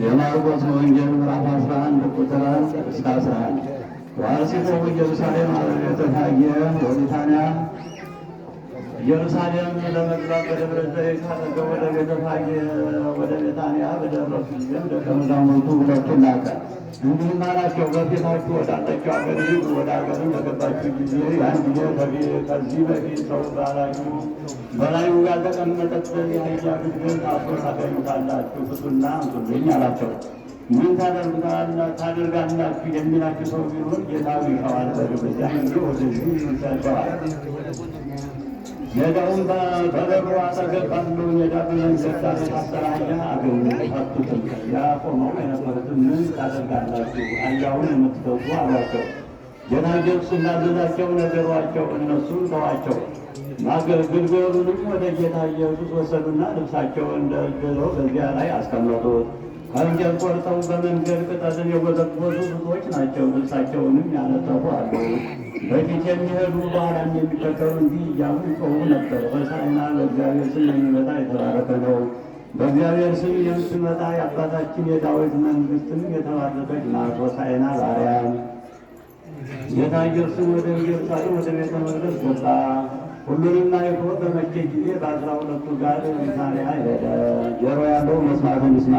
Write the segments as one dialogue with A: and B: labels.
A: የማርቆስ ወንጌል ምዕራፍ 11 ቁጥር 1 እስከ 11 ወአርሲቶ ኢየሩሳሌም አበቤተ ፋጌ ወቢታንያ ኢየሩሳሌም ለመግባት በደብረ ዘይት አጠገብ ወደ ቤተ ፋጌ ወደ ቤታንያ በደረሱ ጊዜም ደቀ መዛሙርቱ ሁለቱን ላከ። እንዲህም አላቸው፣ በፊታችሁ ወዳለችው አገር ሂዱ። ወደ አገርም በገባችሁ ጊዜ ያን ጊዜ ከዚህ በፊት ሰው በላዩ ያልተቀመጠበት የአህያ ግልገል ታስሮ ታገኙታላችሁ። ፍቱና አምጡልኝ አላቸው። ምን ታደርጋላችሁ የሚላችሁ ሰው ቢሆን ጌታው ይሸዋል በሉ። በዚያን ጊዜ ወደዚህ ይወስዳቸዋል። ሜዳውን በበሩ አጠገብ ባለው ሜዳ በመንገድ ዳር የታሰረ አህያ አገኙ። ፈቱትም። ያ ቆመው የነበሩትን ምን ታደርጋላችሁ አህያውን የምትፈቱ አሏቸው። ጌታ ኢየሱስ እንዳዘዛቸው ነገሯቸው። እነሱም ተዋቸው። ግልገሉንም ወደ ጌታ ኢየሱስ ወሰዱና ልብሳቸውን ደርድረው በዚያ ላይ አስቀመጡት። ከእንጨት ቆርጠው በመንገድ ቅጠልን የጎዘጎዙ ብዙዎች ናቸው። ልብሳቸውንም ያነጠፉ አሉ። በፊት የሚሄዱ በኋላም የሚከተሉ እንዲህ እያሉ ይጮኹ ነበር፣ ሆሳዕና በእግዚአብሔር ስም የሚመጣ የተባረከ ነው። በእግዚአብሔር ስም የምትመጣ የአባታችን የዳዊት መንግሥትም የተባረከች ናት። ሆሳዕና በአርያም። ጌታ ኢየሱስም ወደ ኢየሩሳሌም ወደ ቤተ መቅደስ ገባ። ሁሉንም አይቶ በመቼ ጊዜ በ12ቱ ጋር ቢታንያ ሄደ። ጆሮ ያለው መስማትን ይስማ።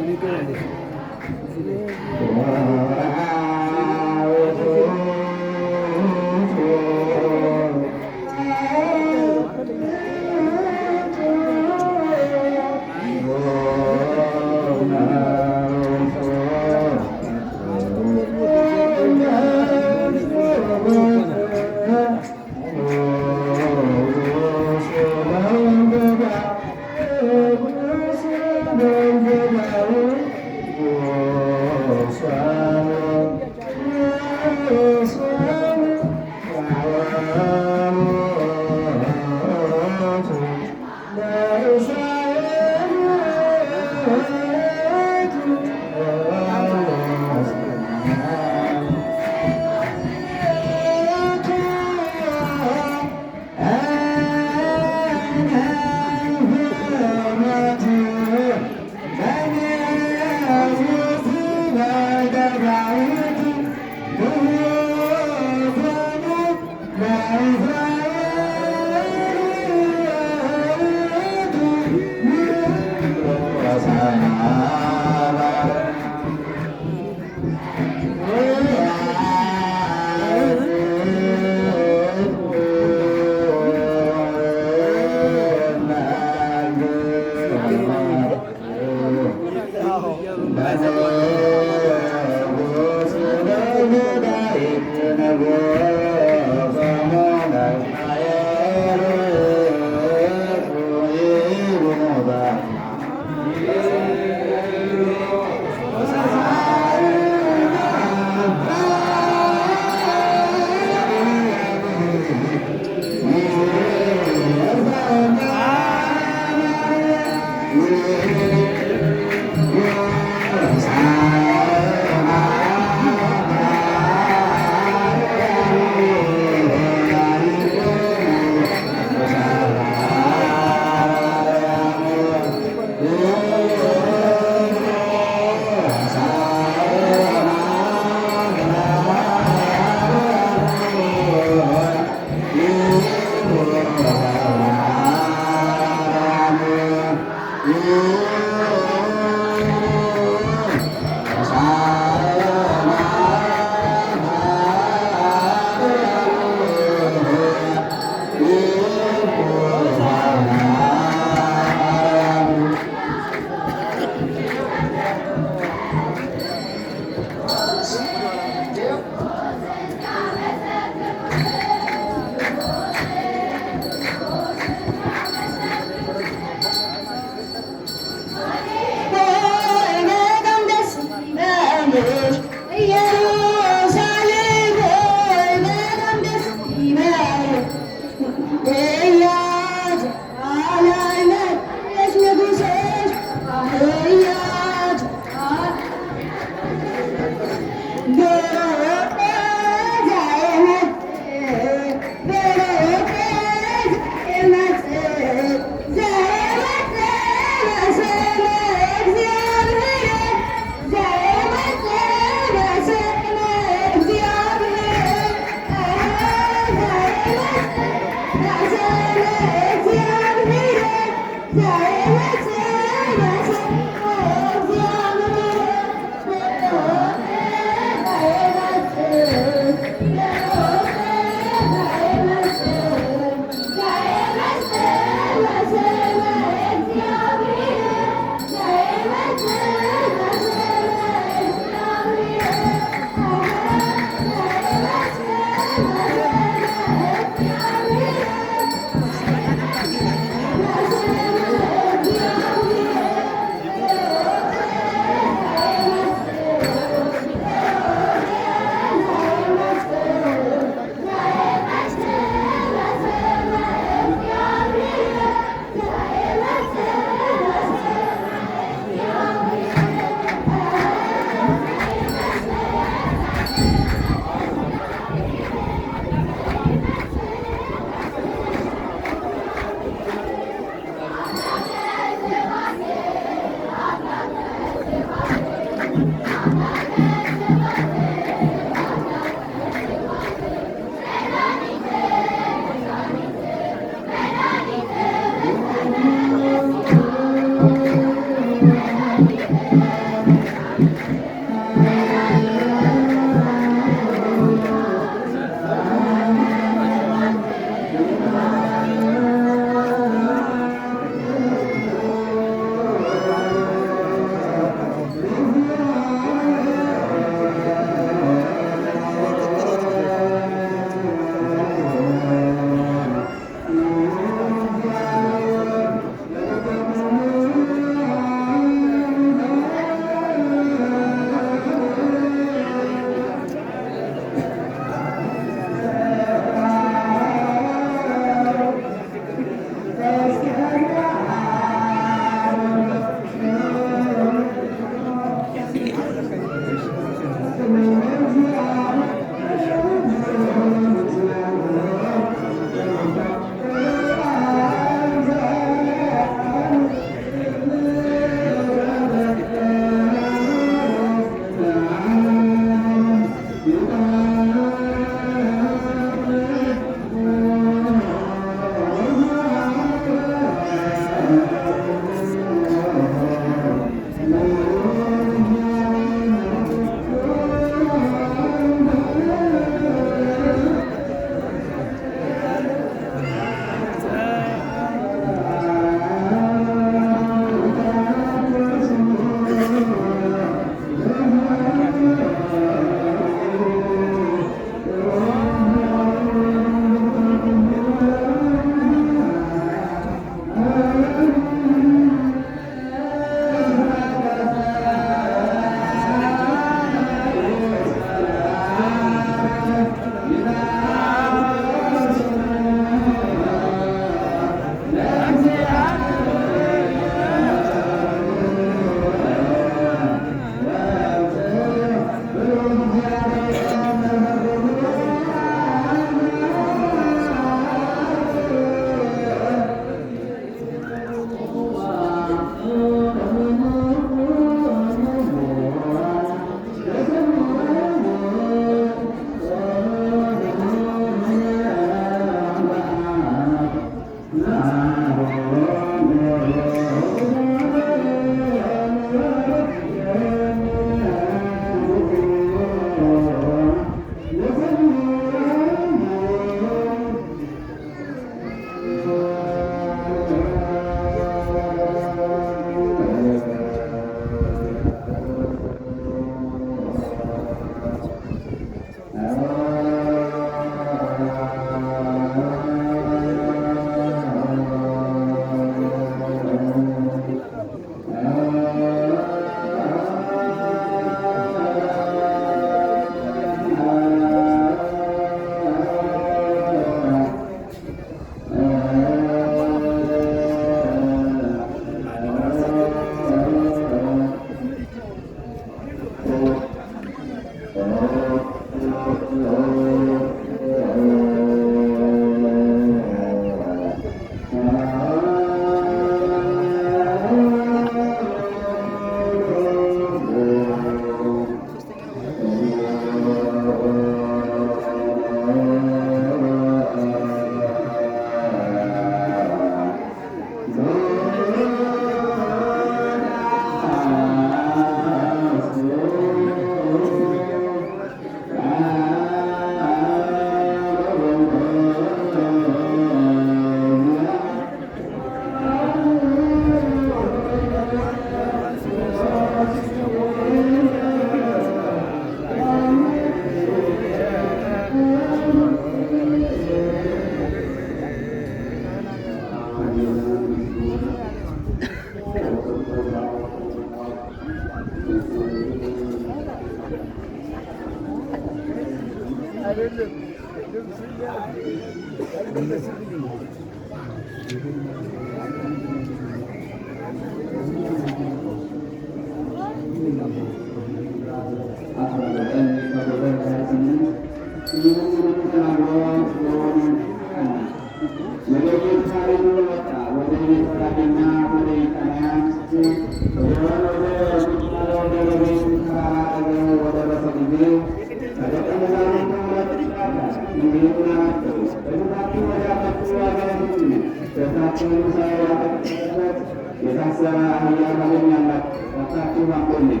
A: የታሰረ አህያ ታገኛላችሁ፣ ወጥታችሁ አቆልኝ።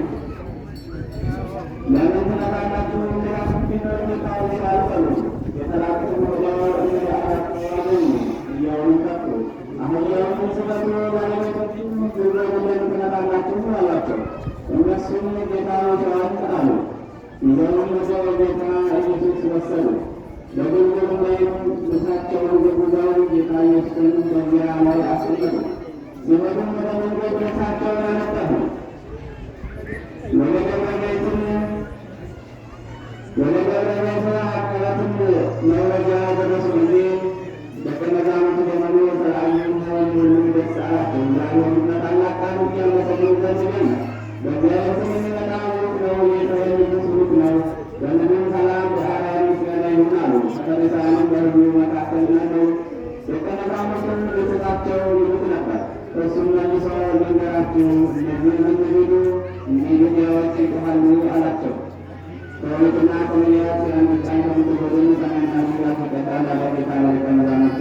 A: ለምን ትነካላችሁ? ምክንያቱም ቢኖር ታውቃሉ። የተላኩት ወዲያው ያገኙ እያሉ ጠጡ። አህያውን ስበቱ ባለቤቶቹ ግብረውን ትነካላችሁ አሏቸው። እነሱም ጌታ ሆይ አሉ። ይዘውም ወደ ጌታ ኢየሱስ ወሰዱ። በግንግሩ ላይም ልብሳቸውን ዘጉዘው ጌታ ኢየሱስን በዚያ ላይ አስቀመጡ። ሲወጡም ወደ መንገድ ልብሳቸውን አነጠፉ። ወደ ደብረ ዘይት አቀበትም መውረጃ ደረሱ ጊዜ ደቀ መዛሙርቱ በሙሉ ተለያዩና ሁሉም ደስ አላቸው። ዛሬም በታላቅ ቃል እያመሰገኑ ዘንድ ጀመሩ። በእግዚአብሔር ስም የሚመጣ ቡሩክ ነው፣ ጌታ የሚመስ ቡሩክ ነው፣ በምድርም ሰላም በአርያም ምስጋና ይሁን አሉ። ፈሪሳውያንም በሕዝቡ መካከል ነበሩ። ደቀ መዛሙርቱም ልብሳቸው ይሉት ነበር። እርሱም መልሶ ልንገራችሁ፣ እነዚህ ምን ቢሉ እኒህ ድንጋዮች ይጮኻሉ አላቸው። ከወሊድና ከመለያት አንበጣን ከምትጎድን ሰማይና ምድር ፈቀዳል አለ ጌታ ለደቀ መዛሙርቱ።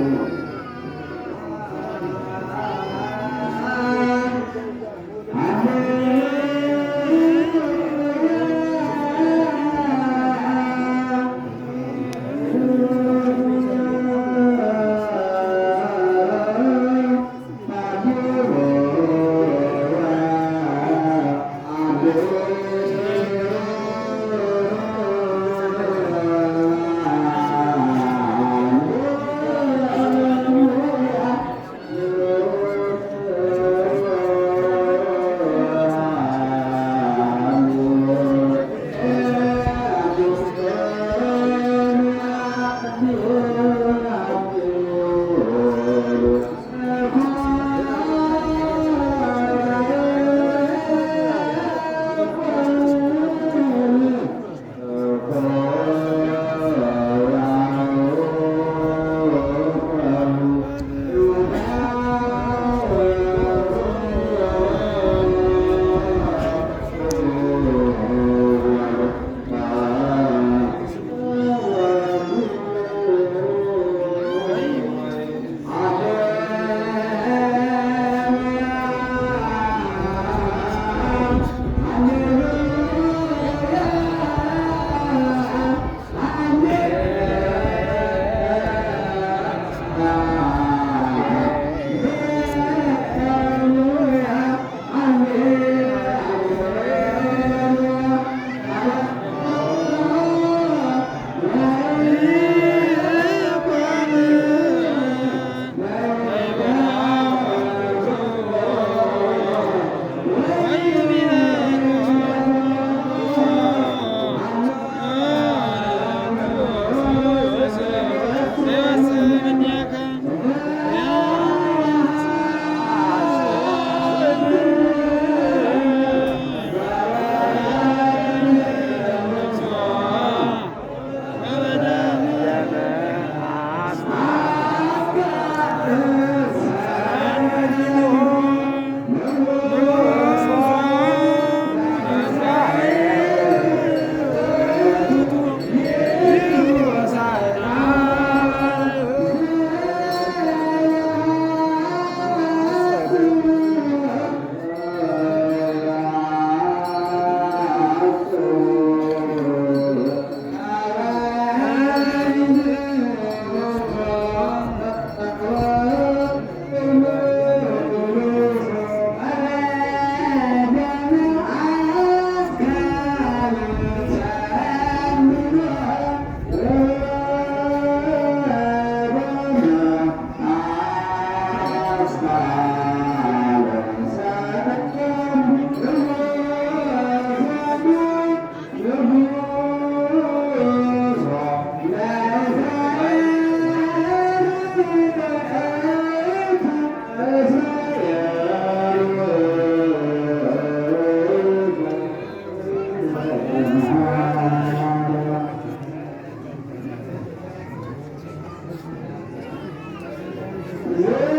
B: Yeah.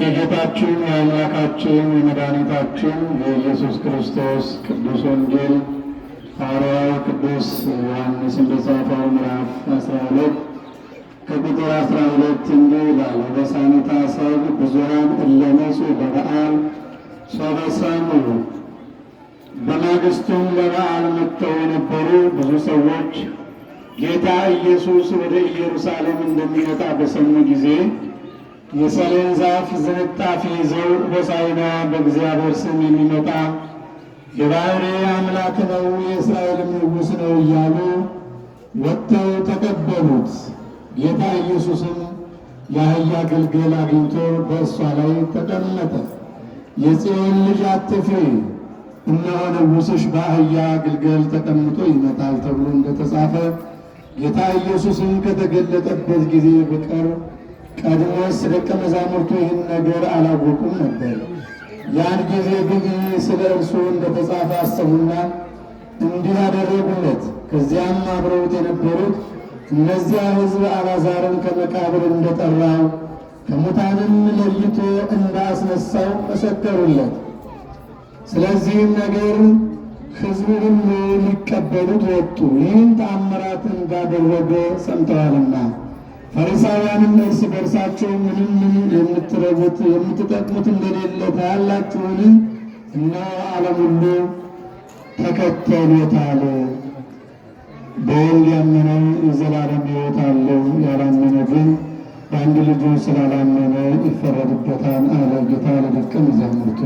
B: የጌታችን የአምላካችን የመድኃኒታችን የኢየሱስ ክርስቶስ ቅዱስ ወንጌል ሐዋርያው ቅዱስ ዮሐንስ እንደጻፈው ምዕራፍ 12 ከቁጥር 12 እንዲህ ይላል። በሳኒታ ሰብ ብዙኃን እለ መጹ በበዓል ሶበ ሰምዑ። በማግስቱም ለበዓል መጥተው የነበሩ ብዙ ሰዎች ጌታ ኢየሱስ ወደ ኢየሩሳሌም እንደሚመጣ በሰሙ ጊዜ የሰሌን ዛፍ ዝንጣፊ ይዘው ሆሳዕና በእግዚአብሔር ስም የሚመጣ የባሕርይ አምላክ ነው፣ የእስራኤልም ንጉሥ ነው እያሉ ወጥተው ተቀበሉት። ጌታ ኢየሱስም የአህያ ግልገል አግኝቶ በእሷ ላይ ተቀመጠ። የጽዮን ልጅ አትፍሪ፣ እነሆ ንጉሥሽ በአህያ ግልገል ተቀምጦ ይመጣል ተብሎ እንደተጻፈ ጌታ ኢየሱስም ከተገለጠበት ጊዜ በቀር ቀድሞስ ደቀ መዛሙርቱ ይህን ነገር አላወቁም ነበር። ያን ጊዜ ግን ስለ እርሱ እንደተጻፈ አሰቡና እንዲህ አደረጉለት። ከዚያም አብረውት የነበሩት እነዚያ ሕዝብ አልዓዛርን ከመቃብር እንደጠራው ከሙታንም ለይቶ እንዳስነሳው መሰከሩለት። ስለዚህም ነገር ሕዝቡ ሁሉ ሊቀበሉት ወጡ፣ ይህን ተአምራት እንዳደረገ ሰምተዋልና። ፈሪሳውያንም እርስ በርሳቸው ምንም የምትረቡት የምትጠቅሙት እንደሌለ ታያላችሁን? እነሆ ዓለም ሁሉ ተከተሎታል። በወልድ ያመነ የዘላለም ሕይወት አለው፣ ያላመነ ግን በአንድ ልጁ ስላላመነ ይፈረድበታል አለ ጌታ ለደቀ መዛሙርቱ።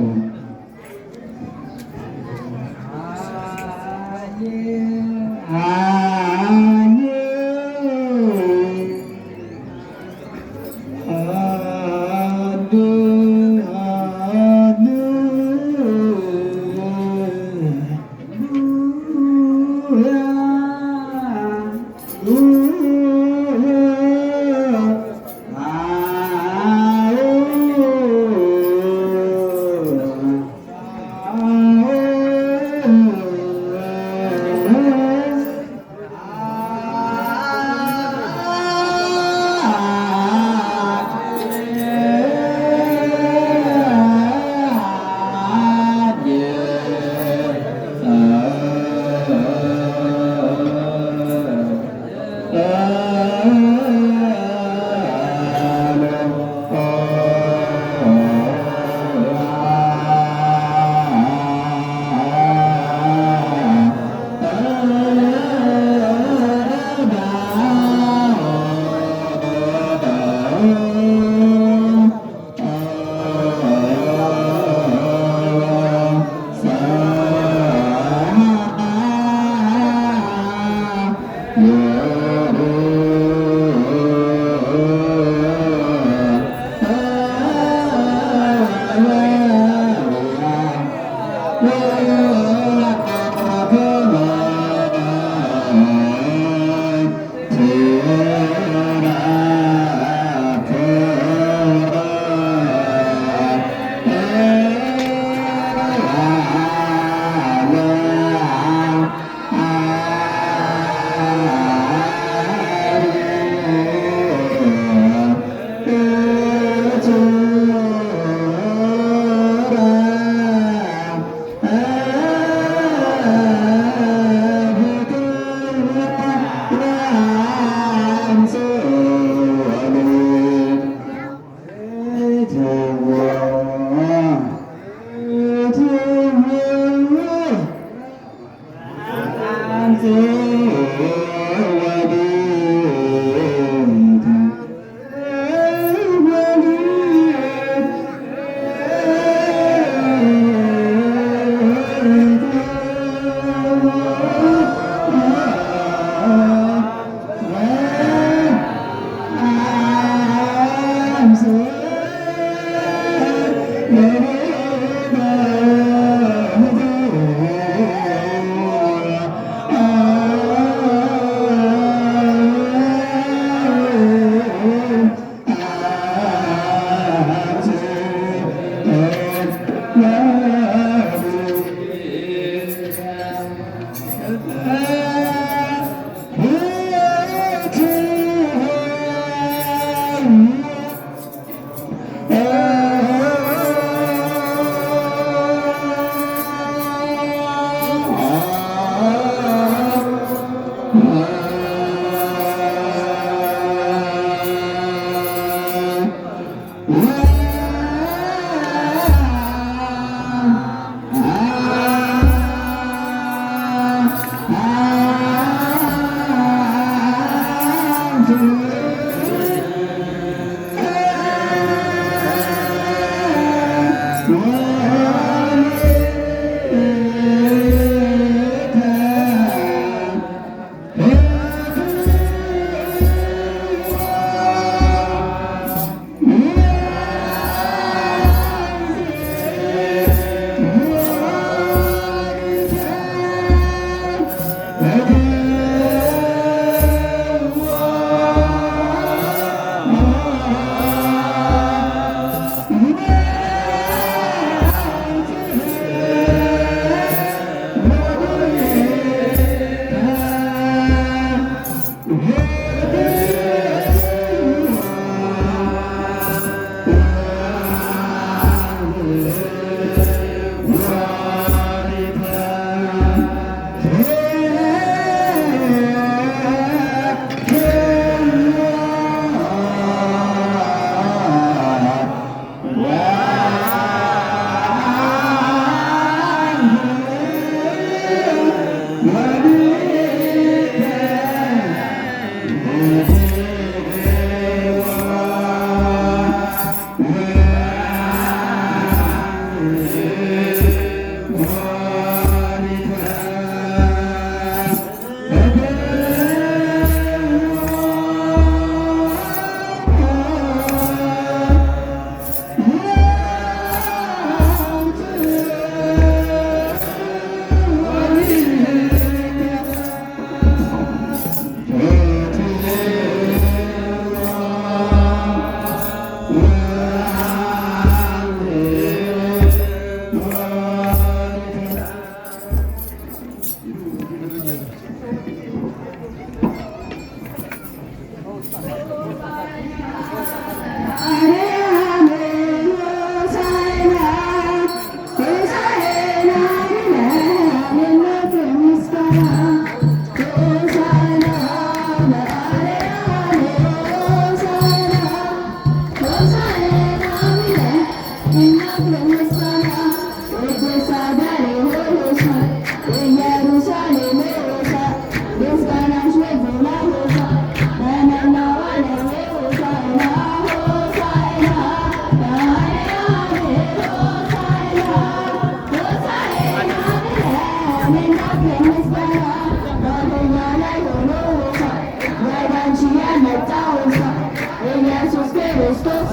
C: ኢየሱስ ክርስቶስ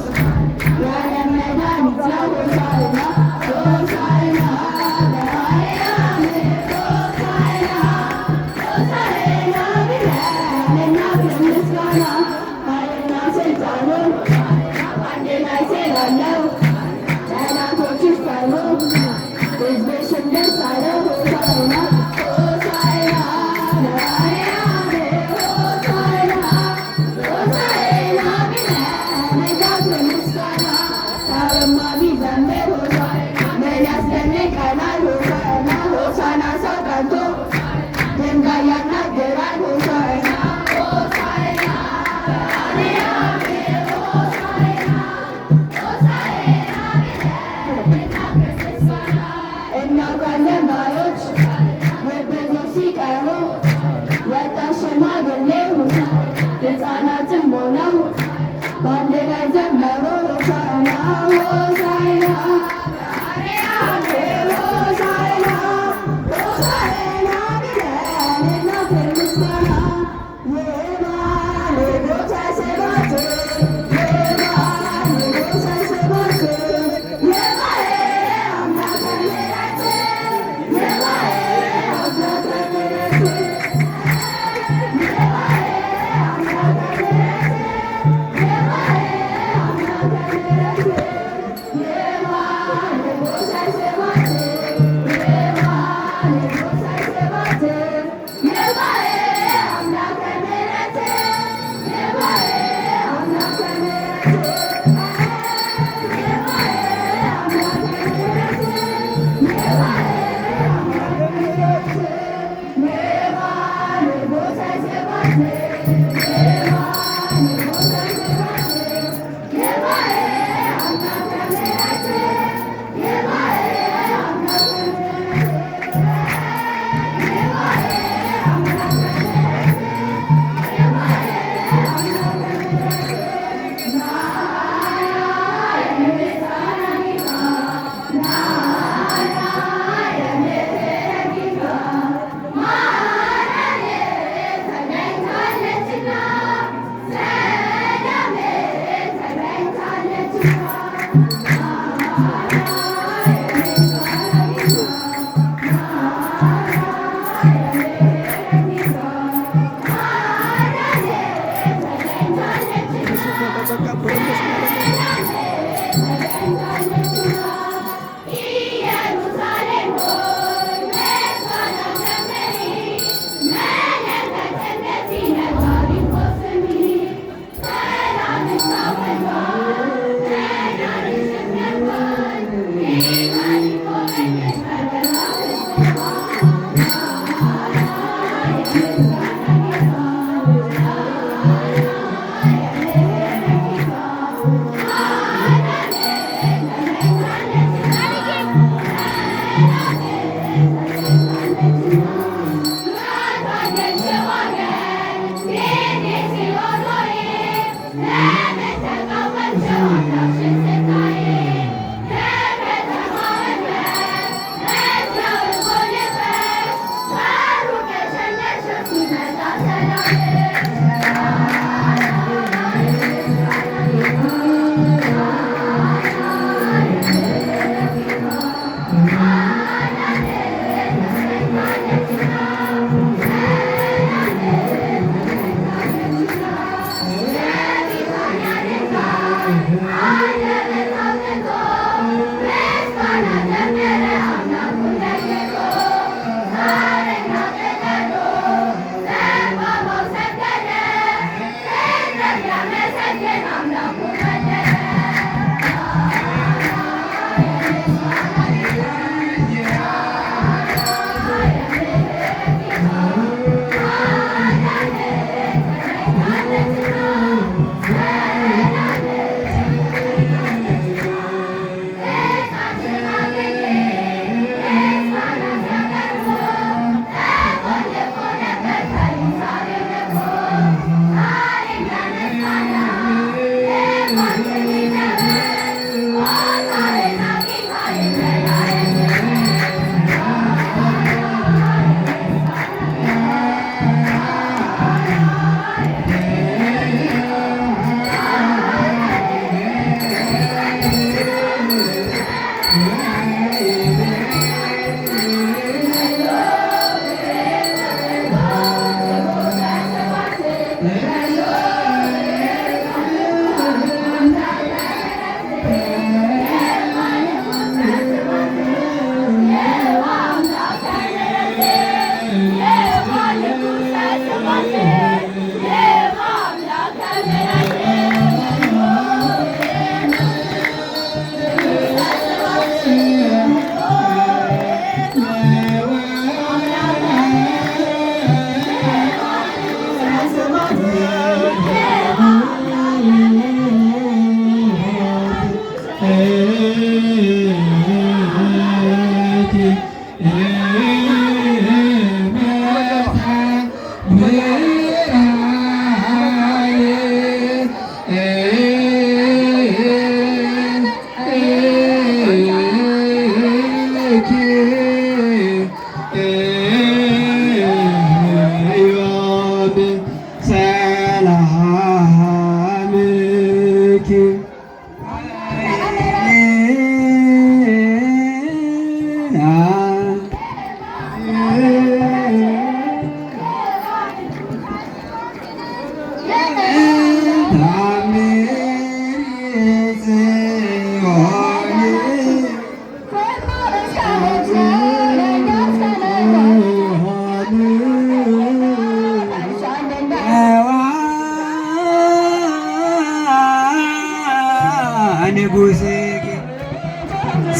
C: የዓለም መድኃኒት ነው። ሆሳዕና ሆሳዕና በአርያም ሆሳዕና ሆሳዕና ብለን እናቅርብ ምስጋና። ኃይልና ስልጣኑን አንድ ላይ ስላለው ጠላቶችሽ ፈሩ፣ ሕዝብሽም ደስ አለው። ሆሳዕና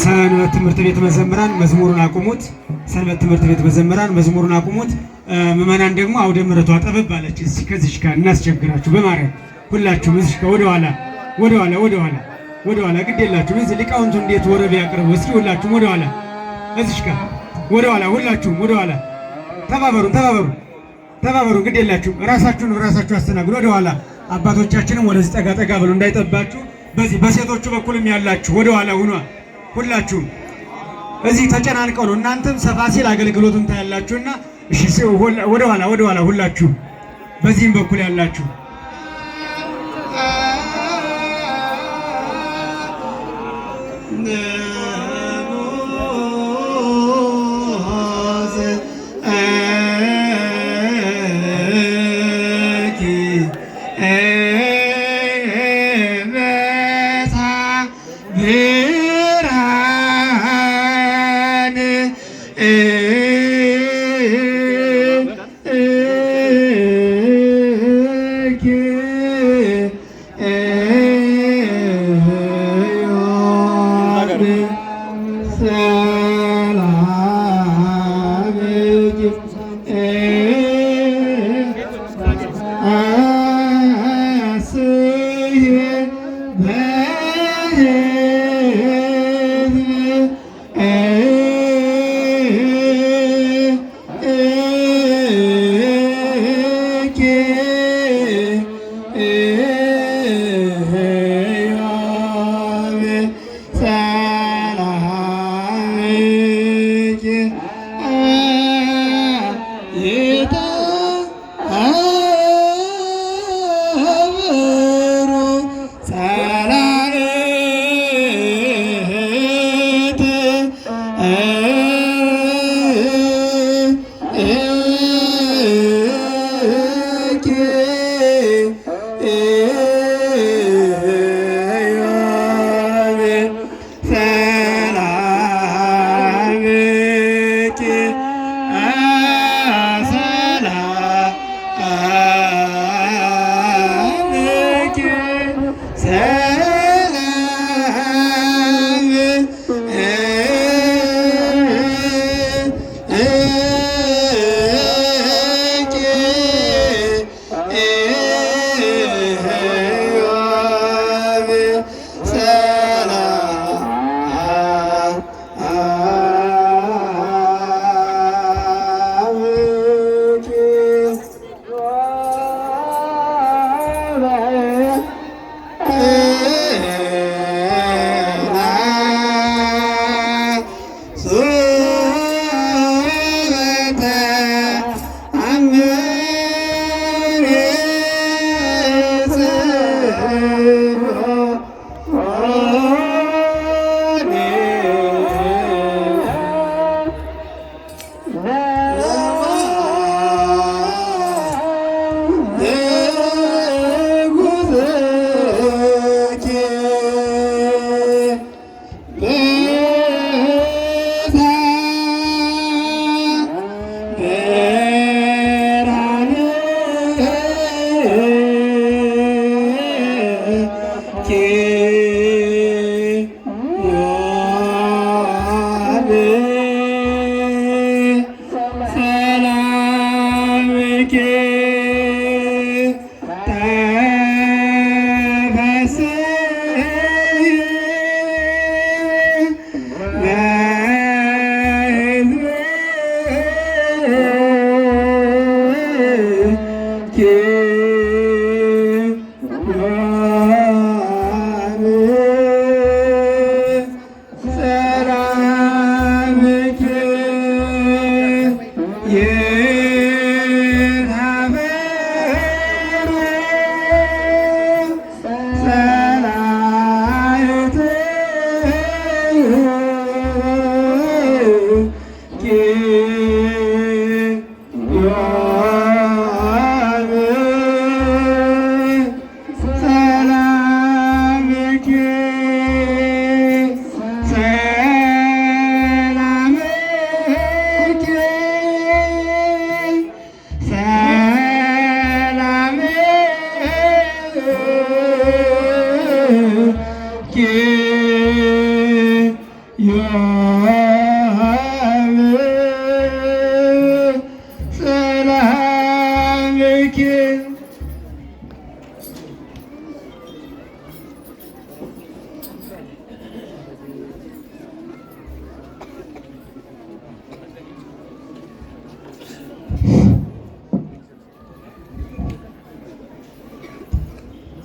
D: ሰንበት ትምህርት ቤት መዘምራን መዝሙሩን አቁሙት። ሰንበት ትምህርት ቤት መዘምራን መዝሙሩን አቁሙት። ምዕመናን ደግሞ አውደ ምሕረቱ አጠበብ አለች። እስኪ ከዚች ጋር እናስቸግራችሁ በማርያም ሁላችሁም እዚች ጋር ወደኋላ ግድ የላችሁም። እዚህ ሊቃውንቱ እንዴት ወረብ ያቅርቡ። እስኪ ሁላችሁም ወደኋላ እዚች ጋር ወደኋላ ሁላችሁም ወደኋላ ተባበሩ። ግድ የላችሁም። ራሳችሁ አስተናግዱ። ወደኋላ አባቶቻችንም ወደዚህ ጠጋ ብሎ እንዳይጠባችሁ። በዚህ በሴቶቹ በኩልም ያላችሁ ወደኋላ ሁኗ። ሁላችሁም እዚህ ተጨናንቀው ነው። እናንተም ሰፋ ሲል አገልግሎቱን ታያላችሁና እሺ፣ ወደኋላ ሁላችሁ በዚህም በኩል ያላችሁ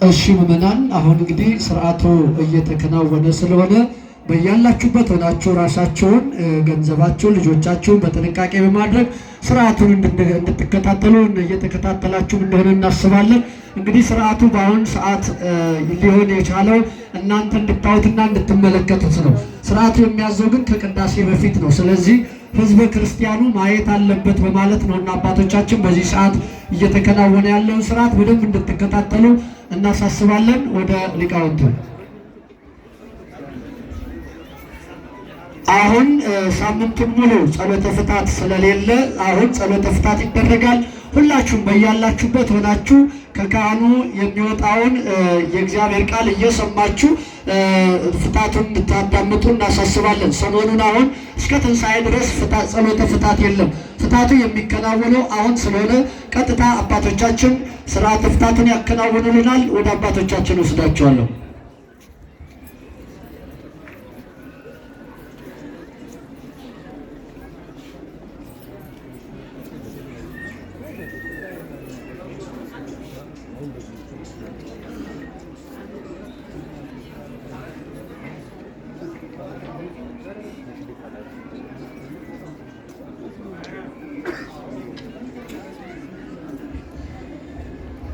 E: እሺ ምዕመናን፣ አሁን እንግዲህ ስርዓቱ እየተከናወነ ስለሆነ በያላችሁበት ሆናችሁ ራሳችሁን፣ ገንዘባችሁን፣ ልጆቻችሁን በጥንቃቄ በማድረግ ስርዓቱን እንድትከታተሉ እየተከታተላችሁም እንደሆነ እናስባለን። እንግዲህ ስርዓቱ በአሁን ሰዓት ሊሆን የቻለው እናንተ እንድታዩትና እንድትመለከቱት ነው። ስርዓቱ የሚያዘው ግን ከቅዳሴ በፊት ነው። ስለዚህ ህዝበ ክርስቲያኑ ማየት አለበት በማለት ነው እና አባቶቻችን በዚህ ሰዓት እየተከናወነ ያለውን ስርዓት በደንብ እንድትከታተሉ እናሳስባለን። ወደ ሊቃውንቱ አሁን ሳምንቱን ሙሉ ጸሎተ ፍታት ስለሌለ አሁን ጸሎተ ፍታት ይደረጋል። ሁላችሁም በያላችሁበት ሆናችሁ ከካህኑ የሚወጣውን የእግዚአብሔር ቃል እየሰማችሁ ፍታቱን እንድታዳምጡ እናሳስባለን። ሰሞኑን አሁን እስከ ትንሣኤ ድረስ ጸሎተ ፍታት የለም። ፍታቱ የሚከናወነው አሁን ስለሆነ ቀጥታ አባቶቻችን ስርዓተ ፍታቱን ያከናውኑልናል። ወደ አባቶቻችን ወስዳቸዋለሁ።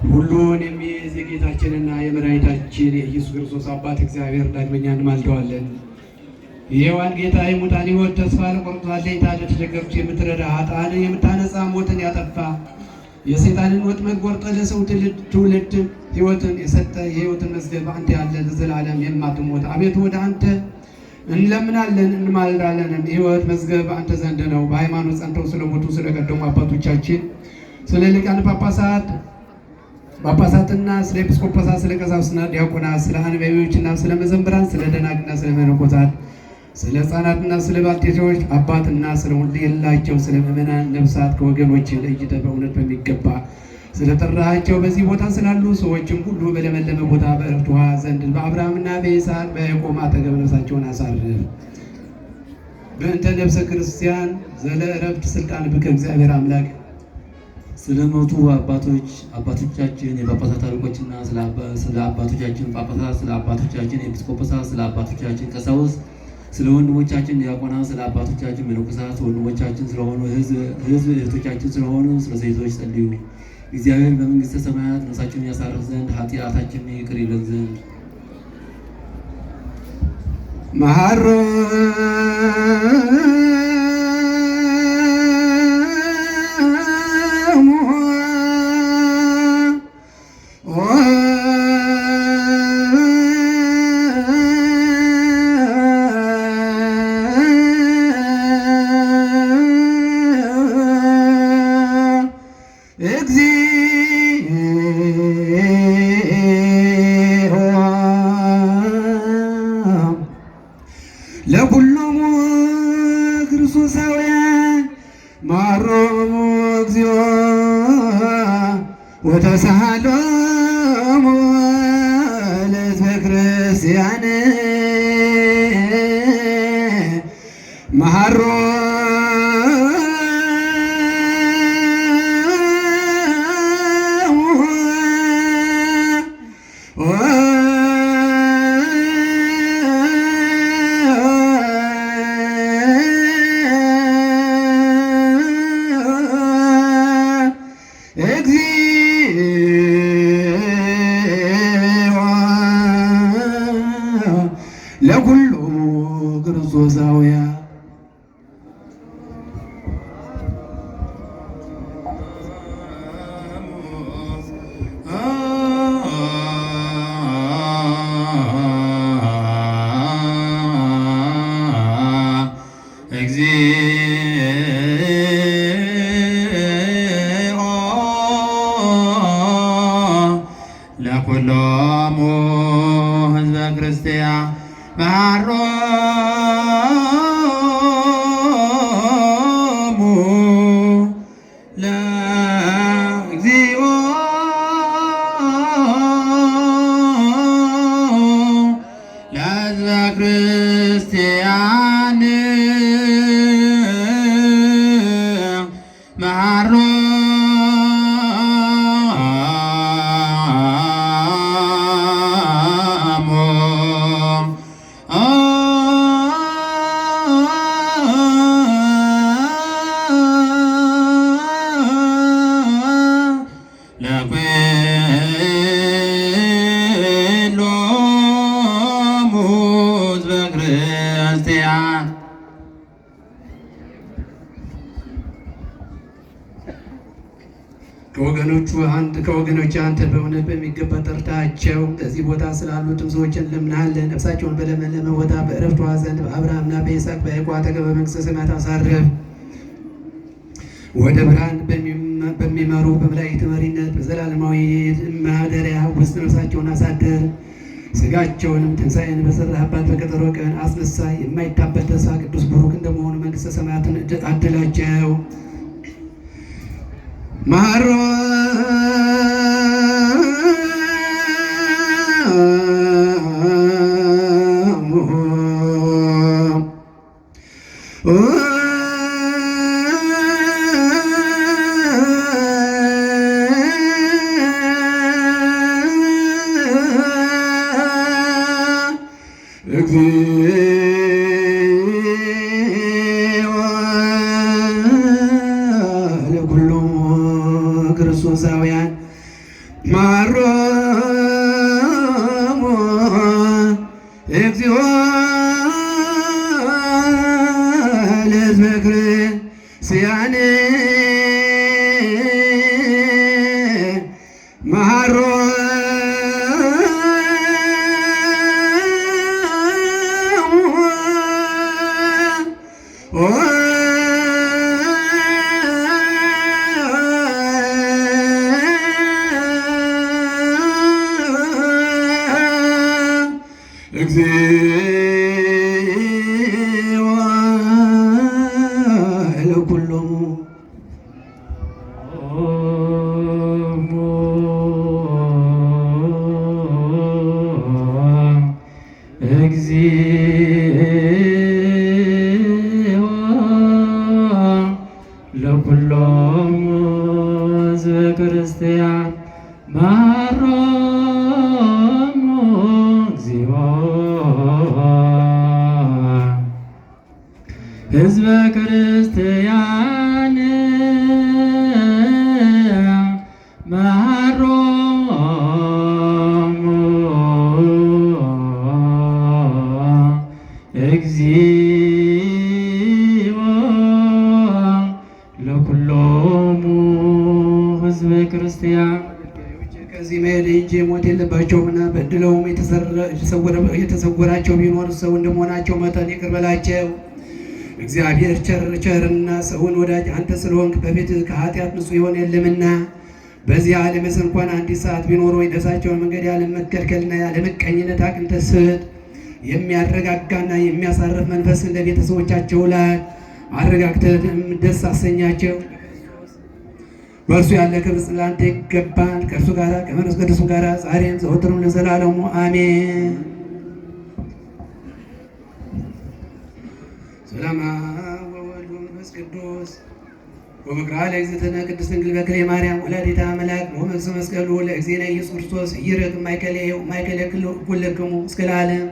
F: ሁሉን የሚይዝ የጌታችንና የመድኃኒታችን የኢየሱስ ክርስቶስ አባት እግዚአብሔር ዳግመኛ እንማልደዋለን። የሕያዋን ጌታ የሙታን ሕይወት ተስፋ ለቆርጧል ለይታ ለተቸገሩት የምትረዳ ኃጥአንን የምታነጻ ሞትን ያጠፋ የሰይጣንን ወጥመድ ቆርጠ ለሰው ትውልድ ሕይወትን የሰጠ የሕይወትን መዝገብ አንተ ያለ ለዘላለም የማትሞት አቤቱ ወደ አንተ እንለምናለን እንማልዳለን። የሕይወት መዝገብ አንተ ዘንድ ነው። በሃይማኖት ጸንተው ስለሞቱ ስለቀደሙ አባቶቻችን ስለ ሊቃነ ጳጳሳትና ስለ ኤጲስቆጶሳት ስለ ቀሳውስትና ዲያቆናት ስለ አንባቢዎችና ስለ መዘምራን ስለ ደናግልና ስለ መነኮሳት ስለ ሕፃናትና ስለ ባልቴቶች አባትና ስለ ወልድ የሌላቸው ስለ ምእመናን ነፍሳት ከወገኖች ለይተህ በእውነት በሚገባ ስለ ጠራሃቸው በዚህ ቦታ ስላሉ ሰዎችም ሁሉ በለመለመ ቦታ በዕረፍት ውኃ ዘንድ በአብርሃምና በይስሐቅ በያዕቆብ አጠገብ ነፍሳቸውን አሳርፍ። በእንተ ነፍሰ ክርስቲያን ዘለ ዕረፍት ስልጣን ብከ እግዚአብሔር አምላክ
G: ስለሞቱ አባቶቻችን የጳጳሳት አለቆችና ስለ አባቶቻችን ጳጳሳት፣ ስለ አባቶቻችን ኤጲስቆጶሳት፣ ስለ አባቶቻችን ቀሳውስት፣ ስለ ወንድሞቻችን ዲያቆናት፣ ስለ አባቶቻችን መነኮሳት ወንድሞቻችን ስለሆኑ ሕዝብ እህቶቻችን ስለሆኑ ስለ ሴቶች ጸልዩ። እግዚአብሔር በመንግሥተ ሰማያት ነፍሳችንን ያሳርፍ ዘንድ ኃጢአታችንን ይቅር ይለን ዘንድ
F: መሐሮ ለኩሎሙ ክርስቶሳውያን ማሮሙ እግዚኦ ወተሳሃሎሙ ለሕዝበ ክርስቲያን መሐሮ ለኩሎሙ ክርስቶሳውያን ለኩሎሙ ሕዝበ ክርስቲያን መሐሮሙ ለእግዚኦ ለሕዝበ ክርስቲያን መሐሮ ከወገኖች አንተ በእውነት በሚገባ ጠርታቸው በዚህ ቦታ ስላሉትም ሰዎች እንለምንሃለን። ነፍሳቸውን በለመለመ ቦታ በዕረፍቷ ዘንድ በአብርሃምና በይስሐቅ በያዕቆብ አጠገብ በመንግሥተ ሰማያት አሳርፍ። ወደ ብርሃን በሚመሩ በመላእክት መሪነት በዘላለማዊ ማደሪያ ውስጥ ነፍሳቸውን አሳድር። ሥጋቸውንም ትንሣኤን በሠራህባት በቀጠሮ ቀን አስነሳ። የማይታበል ተስፋ ቅዱስ ቡሩክ እንደመሆኑ መንግሥተ ሰማያትን አድላቸው። ማሮ ክርስቶሳውያን ማሮሙ እግዚኦ ለሕዝበ ክርስቲያን እግዚኦ ለኩሎሙ
H: እግዚኦ ለኩሎሙ ሕዝበ ክርስቲያን ማሮሙ እግዚኦ ሕዝበ ክርስቲያን ማሮሙ እግዚኦ ለኩሎሙ ሕዝበ ክርስቲያን
F: ከዚህ መሄድ እንጂ ሞት የለባቸውምና በድለውም የተሰወራቸው ቢኖር ሰው እንደመሆናቸው መጠን ይቅር በላቸው። እግዚአብሔር ቸርና ሰውን ወዳጅ አንተ ስለሆንክ በፊት ከኃጢአት ንጹሕ የሆነ የለምና በዚህ ዓለምስ እንኳን አንዲት ሰዓት ቢኖረው የደሳቸውን መንገድ ያለ መከልከልና ያለ ምቀኝነት አቅንተህ ስጥ። የሚያረጋጋና የሚያሳርፍ መንፈስ እንደ ቤተሰቦቻቸው ላይ አረጋግተህ ደስ አሰኛቸው። በእርሱ ያለ ክብር ለአንተ ይገባል። ከእርሱ ጋር ከመንፈስ ቅዱስ ጋር ዛሬም ዘወትርም ለዘላለሙ አሜን። ሰላም ወወልድ ወመንፈስ ቅዱስ ወምክራ ለእግዝእትነ ቅድስት ድንግል በክሌ ማርያም ወላዲተ አምላክ ወመንፈስ መስቀሉ ለእግዚእነ ኢየሱስ ክርስቶስ ይርቅ ማእከለ ኩልክሙ እስከ ለዓለም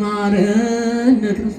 G: ማረነ ክርስቶስ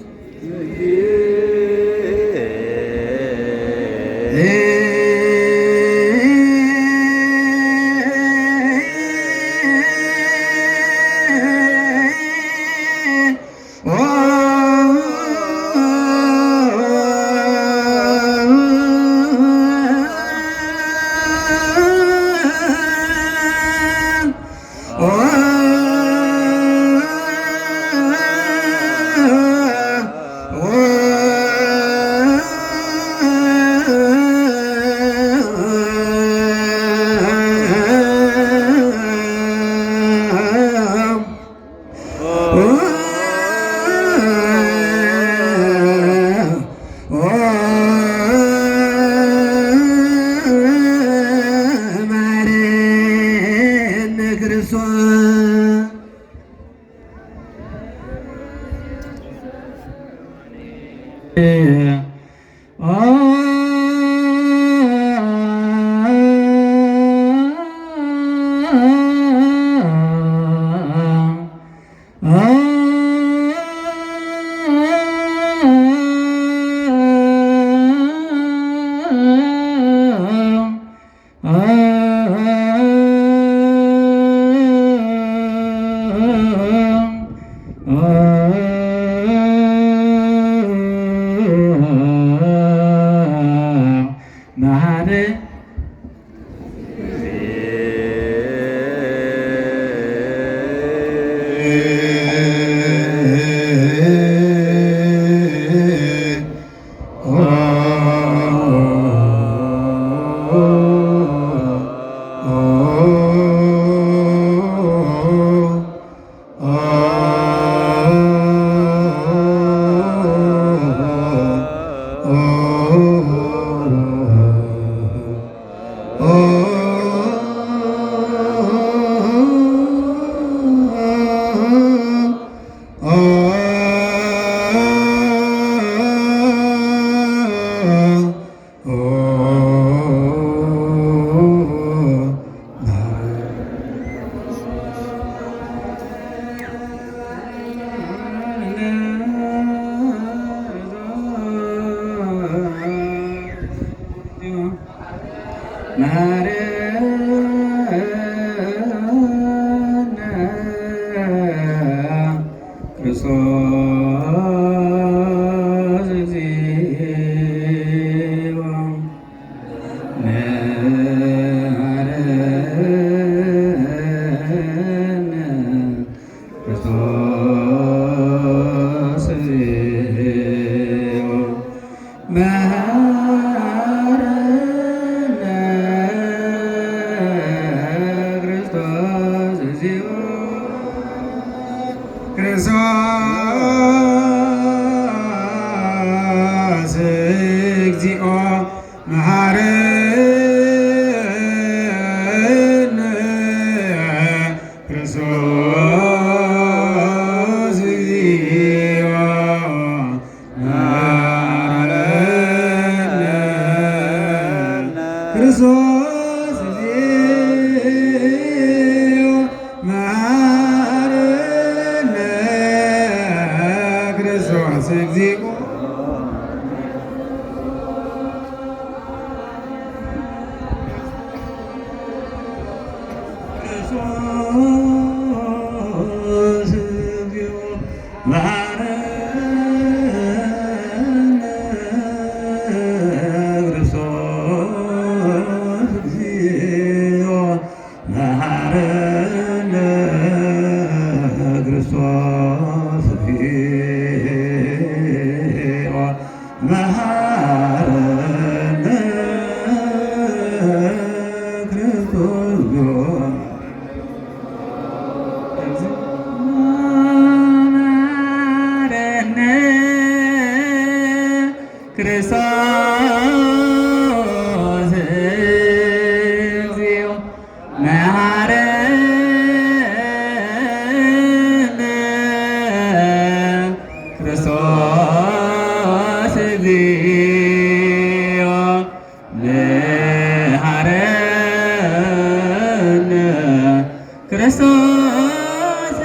H: ክርስቶስ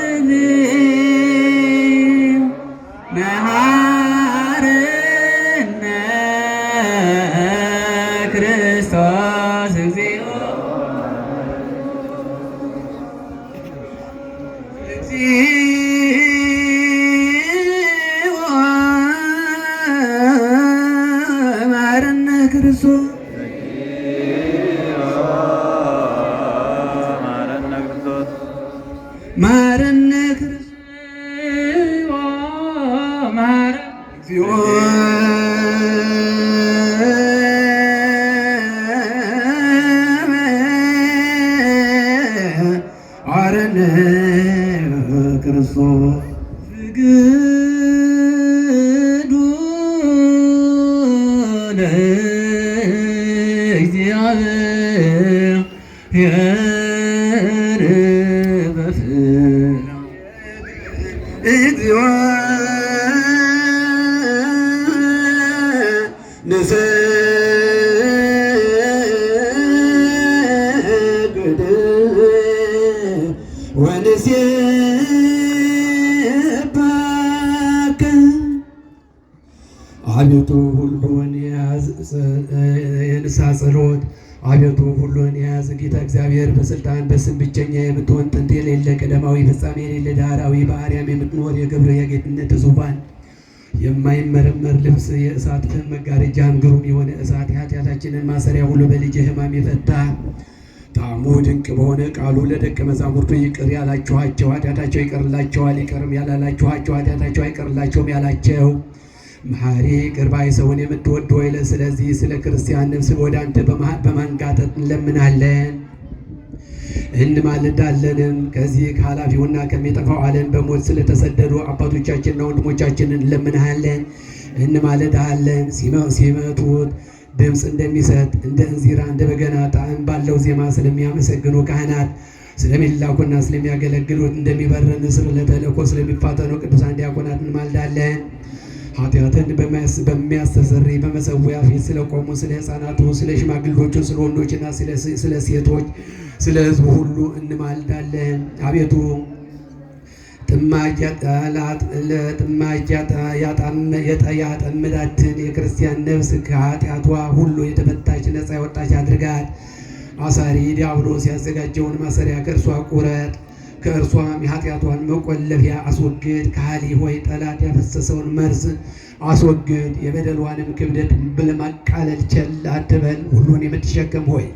H: መሐረነ ክርስቶስ እግዚኦ መሐረነ ክርስቶስ መሐረነ ክርስቶስ እግዚኦ መሐረነ ክርስቶስ ፍቅዱ ለእግዚአብሔር በፍቅር እግዚኦ ንሰግድ ወንሴብሐከ አቤቱ ሁሉን የያዝ የንስሐ ጸሎት አቤቱ ሁሉን የያዝ ጌታ እግዚአብሔር በስልጣን በስም ብቸኛ የምትሆን ጥንት የሌለ ቀዳማዊ ፍጻሜ የሌለ ዳህራዊ በአርያም የምትኖር የክብር የጌትነት ዙፋን የማይመረመር ልብስ የእሳት ፍም መጋረጃም ግሩም የሆነ እሳት የኃጢአታችንን ማሰሪያ ሁሉ በልጅ ሕማም የፈታ ጣዕሙ ድንቅ በሆነ ቃሉ ለደቀ መዛሙርቱ ይቅር ያላችኋቸው ኃጢአታቸው ይቀርላቸዋል፣ ይቅርም ያላላችኋቸው ኃጢአታቸው አይቀርላቸውም ያላቸው መሐሪ ይቅር ባይ ሰውን የምትወድ ሆይ ስለዚህ ስለ ክርስቲያን ነፍስ ወደ አንተ በማንጋጠጥ እንለምናለን እንማልዳለንም። ከዚህ ከኃላፊውና ከሚጠፋው ዓለም በሞት ስለተሰደዱ አባቶቻችንና ወንድሞቻችንን እንለምንሃለን እንማልድሃለን። ሲመቱት ድምፅ እንደሚሰጥ እንደ እንዚራ እንደ በገና ጣዕም ባለው ዜማ ስለሚያመሰግኑ ካህናት ስለሚላኩና ስለሚያገለግሉት እንደሚበር ንስር ለተልእኮ ስለሚፋጠኑ ቅዱሳን ዲያቆናት እንማልዳለን። ኃጢአትን በሚያስተሰርይ በመሠዊያ ፊት ስለቆሙ ስለ ሕፃናቱ፣ ስለ ሽማግሌዎቹ፣ ስለ ወንዶችና ስለ ሴቶች፣ ስለ ሕዝቡ ሁሉ እንማልዳለን። አቤቱ ያጠምዳትን የክርስቲያን ነፍስ ከኃጢአቷ ሁሉ የተፈታች ነፃ የወጣች አድርጋት። አሳሪ ዲያብሎስ ያዘጋጀውን ማሰሪያ ከእርሷ ቁረጥ፣ ከእርሷም የኃጢአቷን መቆለፊያ አስወግድ። ካህሊ ሆይ ጠላት ያፈሰሰውን መርዝ አስወግድ። የበደሏንም ክብደት ለማቃለል ቸል አትበል። ሁሉን የምትሸከም ሆይ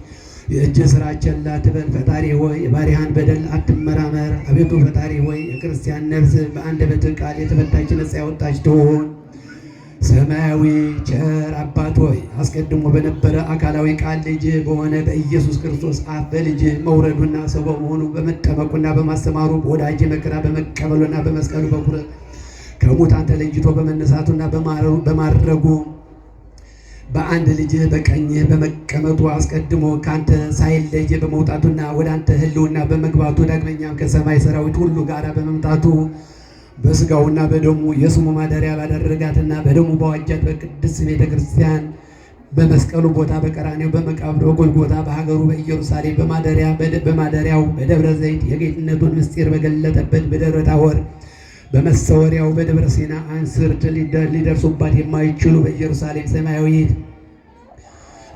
H: የእጅ ሥራ ቸል አትበል። ፈጣሪ ሆይ የባሪያህን በደል አትመራመር። አቤቱ ፈጣሪ ሆይ የክርስቲያን ነፍስ በአንደበትህ ቃል የተፈታች ነፃ ያወጣች ትሆን። ሰማያዊ ቸር አባት ሆይ አስቀድሞ በነበረ አካላዊ ቃል ልጅ በሆነ በኢየሱስ ክርስቶስ አፍ በልጅ መውረዱና ሰው በመሆኑ በመጠመቁና በማስተማሩ በወዳጅ መከራ በመቀበሉና በመስቀሉ በኩር ከሙታን ተለይቶ በመነሳቱና በማረጉ በአንድ ልጅ በቀኝህ በመቀመጡ አስቀድሞ ካንተ ሳይለይ በመውጣቱና ወደ አንተ ሕልውና በመግባቱ ዳግመኛም ከሰማይ ሰራዊት ሁሉ ጋር በመምጣቱ በስጋውና በደሙ የስሙ ማደሪያ ባደረጋትና በደሙ በዋጃት በቅድስት ቤተ ክርስቲያን በመስቀሉ ቦታ በቀራኔው በመቃብሩ በጎልጎታ በሀገሩ በኢየሩሳሌም በማደሪያው በደብረ ዘይት የጌትነቱን ምስጢር በገለጠበት በደብረ ታቦር በመሰወሪያው በደብረ ሲና አንስርት ሊደርሱባት የማይችሉ በኢየሩሳሌም ሰማያዊት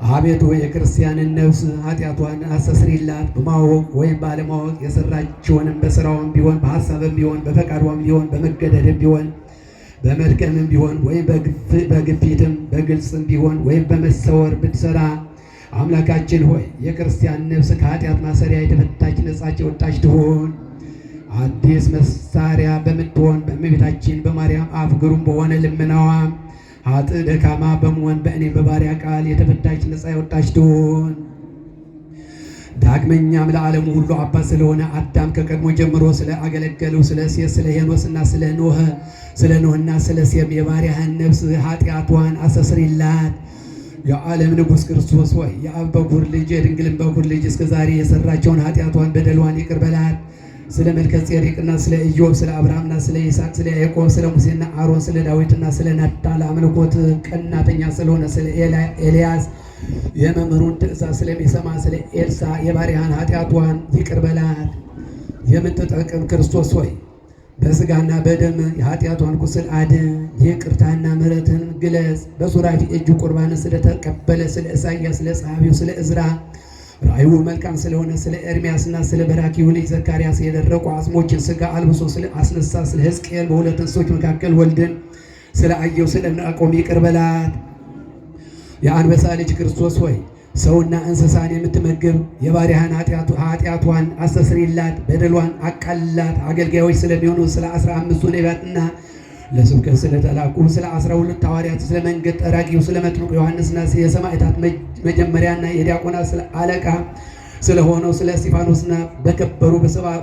H: አቤቱ የክርስቲያንን ነፍስ ኃጢአቷን አስተስሪላት። በማወቅ ወይም ባለማወቅ የሰራችውንም በስራውም ቢሆን በሐሳብም ቢሆን በፈቃዷም ቢሆን በመገደድም ቢሆን በመድከምም ቢሆን ወይም በግፊትም በግልጽም ቢሆን ወይም በመሰወር ብትሰራ አምላካችን ሆይ የክርስቲያን ነፍስ ከኃጢአት ማሰሪያ የተፈታች ነጻች የወጣች ትሆን። አዲስ መሳሪያ በምትሆን በእመቤታችን በማርያም አፍ ግሩም በሆነ ልመናዋ ኃጥእ ደካማ በመሆን በእኔ በባሪያ ቃል የተፈታች ነፃ የወጣች ትሆን። ዳግመኛም ለዓለሙ ሁሉ አባት ስለሆነ አዳም ከቀድሞ ጀምሮ ስለ አገለገሉ ስለ ሴት ስለ ሄኖስና ስለ ኖህና ስለ ሴም የባሪያህን ነፍስ ኃጢአቷን አስተስሪላት። የዓለም ንጉሥ ክርስቶስ ሆይ የአብ በኩር ልጅ የድንግልን በኩር ልጅ እስከ ዛሬ የሰራቸውን ኃጢአቷን በደሏን ይቅር በላት። ስለ መልከ ጼዴቅና ስለ ኢዮብ ስለ አብርሃምና ስለ ይስሐቅ ስለ ያዕቆብ ስለ ሙሴና አሮን ስለ ዳዊትና ስለ ናታን ለአምልኮት ቀናተኛ ስለሆነ ስለ ኤልያስ የመምህሩን ትእዛዝ ስለሚሰማ ስለ ኤልሳ የባሪያህን ኃጢአቷን ይቅር በላት። የምትጠቅም ክርስቶስ ሆይ በሥጋና በደም የኃጢአቷን ቁስል አድን። ይቅርታና ምሕረትን ግለጽ። በሱራፊ እጁ ቁርባንን ስለተቀበለ ስለ ኢሳይያስ፣ ስለ ጸሐፊው ስለ ዕዝራ ራእዩ መልካም ስለሆነ ስለ ኤርምያስና ስለ በራኪው ልጅ ዘካርያስ የደረቁ አጽሞችን ሥጋ አልብሶ ስለ አስነሳ ስለ ሕዝቅኤል በሁለት እንስሶች መካከል ወልድን ስለ አየው ስለ ዕንባቆም ይቅር በላት። የአንበሳ ልጅ ክርስቶስ ሆይ ሰውና እንስሳን የምትመግብ የባሪያህን ኃጢአቷን አስተስሪላት፣ በደሏን አቃልላት። አገልጋዮች ስለሚሆኑ ስለ 15ቱ ነቢያትና ለስብከት ስለተላኩ ስለ 12 ሐዋርያት ስለ መንገድ ጠራጊው ስለ መጥምቁ ዮሐንስና የሰማዕታት መጀመሪያና የዲያቆናት ስለ አለቃ ስለሆነው ስለ እስጢፋኖስና በከበሩ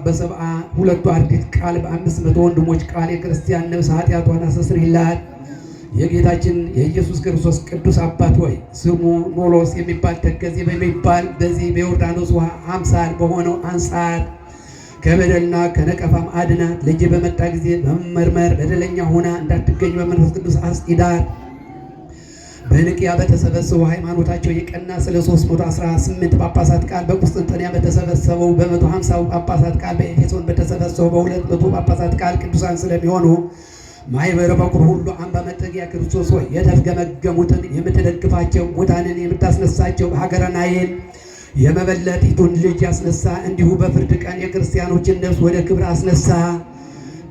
H: በሰብአ ሁለቱ አርድእት ቃል በ500 ወንድሞች ቃል የክርስቲያን ነፍስ ኃጢአቷን አስተስሪላት። የጌታችን የኢየሱስ ክርስቶስ ቅዱስ አባት ሆይ ስሙ ኖሎስ የሚባል ተከዜ በሚባል በዚህ በዮርዳኖስ ውሃ አምሳል በሆነው አንጻር ከበደልና ከነቀፋም አድናት። ልጅ በመጣ ጊዜ በመመርመር በደለኛ ሆና እንዳትገኝ በመንፈስ ቅዱስ አስኢዳት። በንቅያ በተሰበሰቡ ሃይማኖታቸው የቀና ስለ 318 ጳጳሳት ቃል በቁስጥንጥንያ በተሰበሰበው በ150 ጳጳሳት ቃል በኤፌሶን በተሰበሰበው በ200 ጳጳሳት ቃል ቅዱሳን ስለሚሆኑ ማኅበረ በኵር ሁሉ አምባ መጠጊያ ክርስቶስ ሆይ የተፍገመገሙትን የምትደግፋቸው ሙታንን የምታስነሳቸው በሀገረ ናይን የመበለቲቱን ልጅ ያስነሳ እንዲሁ በፍርድ ቀን የክርስቲያኖችን ነፍስ ወደ ክብር አስነሳ።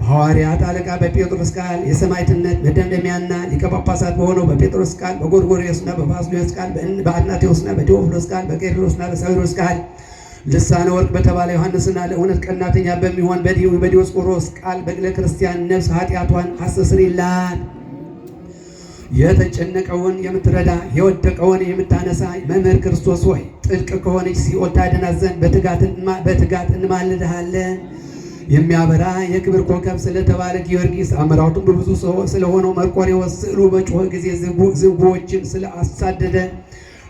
H: በሐዋርያት አለቃ በጴጥሮስ ቃል የሰማዕትነት መደምደሚያና ሊቀ ጳጳሳት በሆነው በጴጥሮስ ቃል በጎርጎርዮስና በባስልዮስ ቃል በአትናቴዎስና በቴዎፍሎስ ቃል በቄርሎስና በሳዊሮስ ቃል ልሳነ ወርቅ በተባለ ዮሐንስና ለእውነት ቀናተኛ በሚሆን በዲዮስቆሮስ ቃል ለክርስቲያን ነፍስ ኃጢአቷን አስተስሪላት። የተጨነቀውን የምትረዳ የወደቀውን የምታነሳ መምህር ክርስቶስ ሆይ ጥልቅ ከሆነች ሲኦል ታድናት ዘንድ በትጋት እንማልድሃለን። የሚያበራ የክብር ኮከብ ስለተባለ ጊዮርጊስ አመራቱም በብዙ ስለሆነው መርቆሬዎስ ስዕሉ በጮኸ ጊዜ ዝንጉዎችን ስለአሳደደ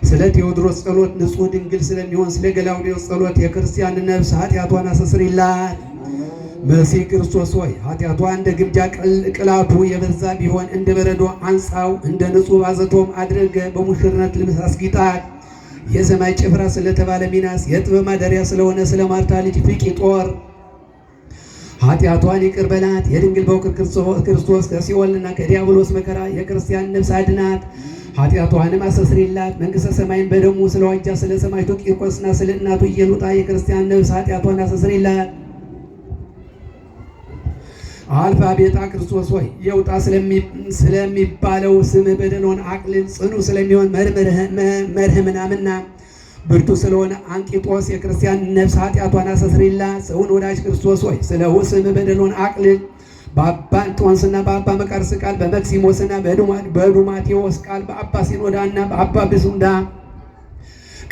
H: ስለ ቴዎድሮስ ጸሎት ንጹሕ ድንግል ስለሚሆን ስለ ገላውዴዎስ ጸሎት የክርስቲያን ነፍስ ኃጢአቷን አስተስሪላት። መሲሕ ክርስቶስ ሆይ ኃጢአቷ እንደ ግምጃ ቅላቱ የበዛ ቢሆን እንደ በረዶ አንጻው፣ እንደ ንጹሕ ባዘቶም አድርገ በሙሽርነት ልብስ አስጊጣት። የሰማይ ጭፍራ ስለተባለ ሚናስ የጥበብ ማደሪያ ስለሆነ ስለ ማርታ ልጅ ፊቂጦር ኃጢአቷን ይቅር በላት። የድንግል በኩር ክርስቶስ ከሲኦልና ከዲያብሎስ መከራ የክርስቲያን ነፍስ አድናት። ኃጢአቷንም አስተስሪላት። መንግሥተ ሰማይን በደሙ ስለዋጃ ስለ ሰማዕቱ ቂርቆስና ስለ እናቱ ኢየሉጣ የክርስቲያን ነፍስ ኃጢአቷን አስተስሪላት። አልፋ ቤታ ክርስቶስ ሆይ የውጣ ስለሚባለው ስምህ በደኖን አቅልል። ጽኑ ስለሚሆን መርህምናምና ብርቱ ስለሆነ አንቂጦስ የክርስቲያን ነፍስ ኃጢአቷን አስተስሪላት። ሰውን ወዳጅ ክርስቶስ ሆይ ስለ ስምህ በደኖን አቅልል። በአባ እንጦንስና በአባ መቃርስ ቃል በመክሲሞስና በዱማቴዎስ ቃል በአባ ሲኖዳና በአባ ብሱንዳ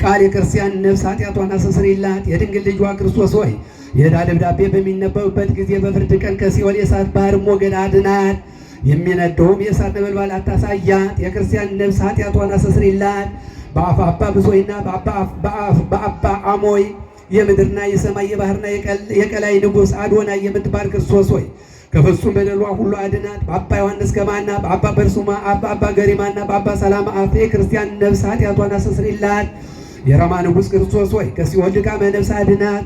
H: ቃል የክርስቲያን ነፍስ ኃጢአቷን አስተስሪላት። የድንግል ልጇ ክርስቶስ ሆይ የዕዳ ደብዳቤ በሚነበብበት ጊዜ በፍርድ ቀን ከሲኦል የእሳት ባህር ሞገድ አድናት። የሚነደውም የእሳት ነበልባል አታሳያት። የክርስቲያን ነፍስ ኃጢአቷን አስተስሪላት። በአባ ብሶይና በአባ አሞይ የምድርና የሰማይ የባህርና የቀላይ ንጉሥ አዶናይ የምትባል ክርስቶስ ሆይ ከፍጹም በደሏ ሁሉ አድናት። በአባ ዮሐንስ ከማና በአባ በርሱማ በአባ ገሪማና በአባ ሰላማ አፍ የክርስቲያን ነፍስ ኃጢአቷን አስተስሪላት። የሮማ ንጉሥ ክርስቶስ ሆይ ከሲኦል ድካመ ነፍስ አድናት።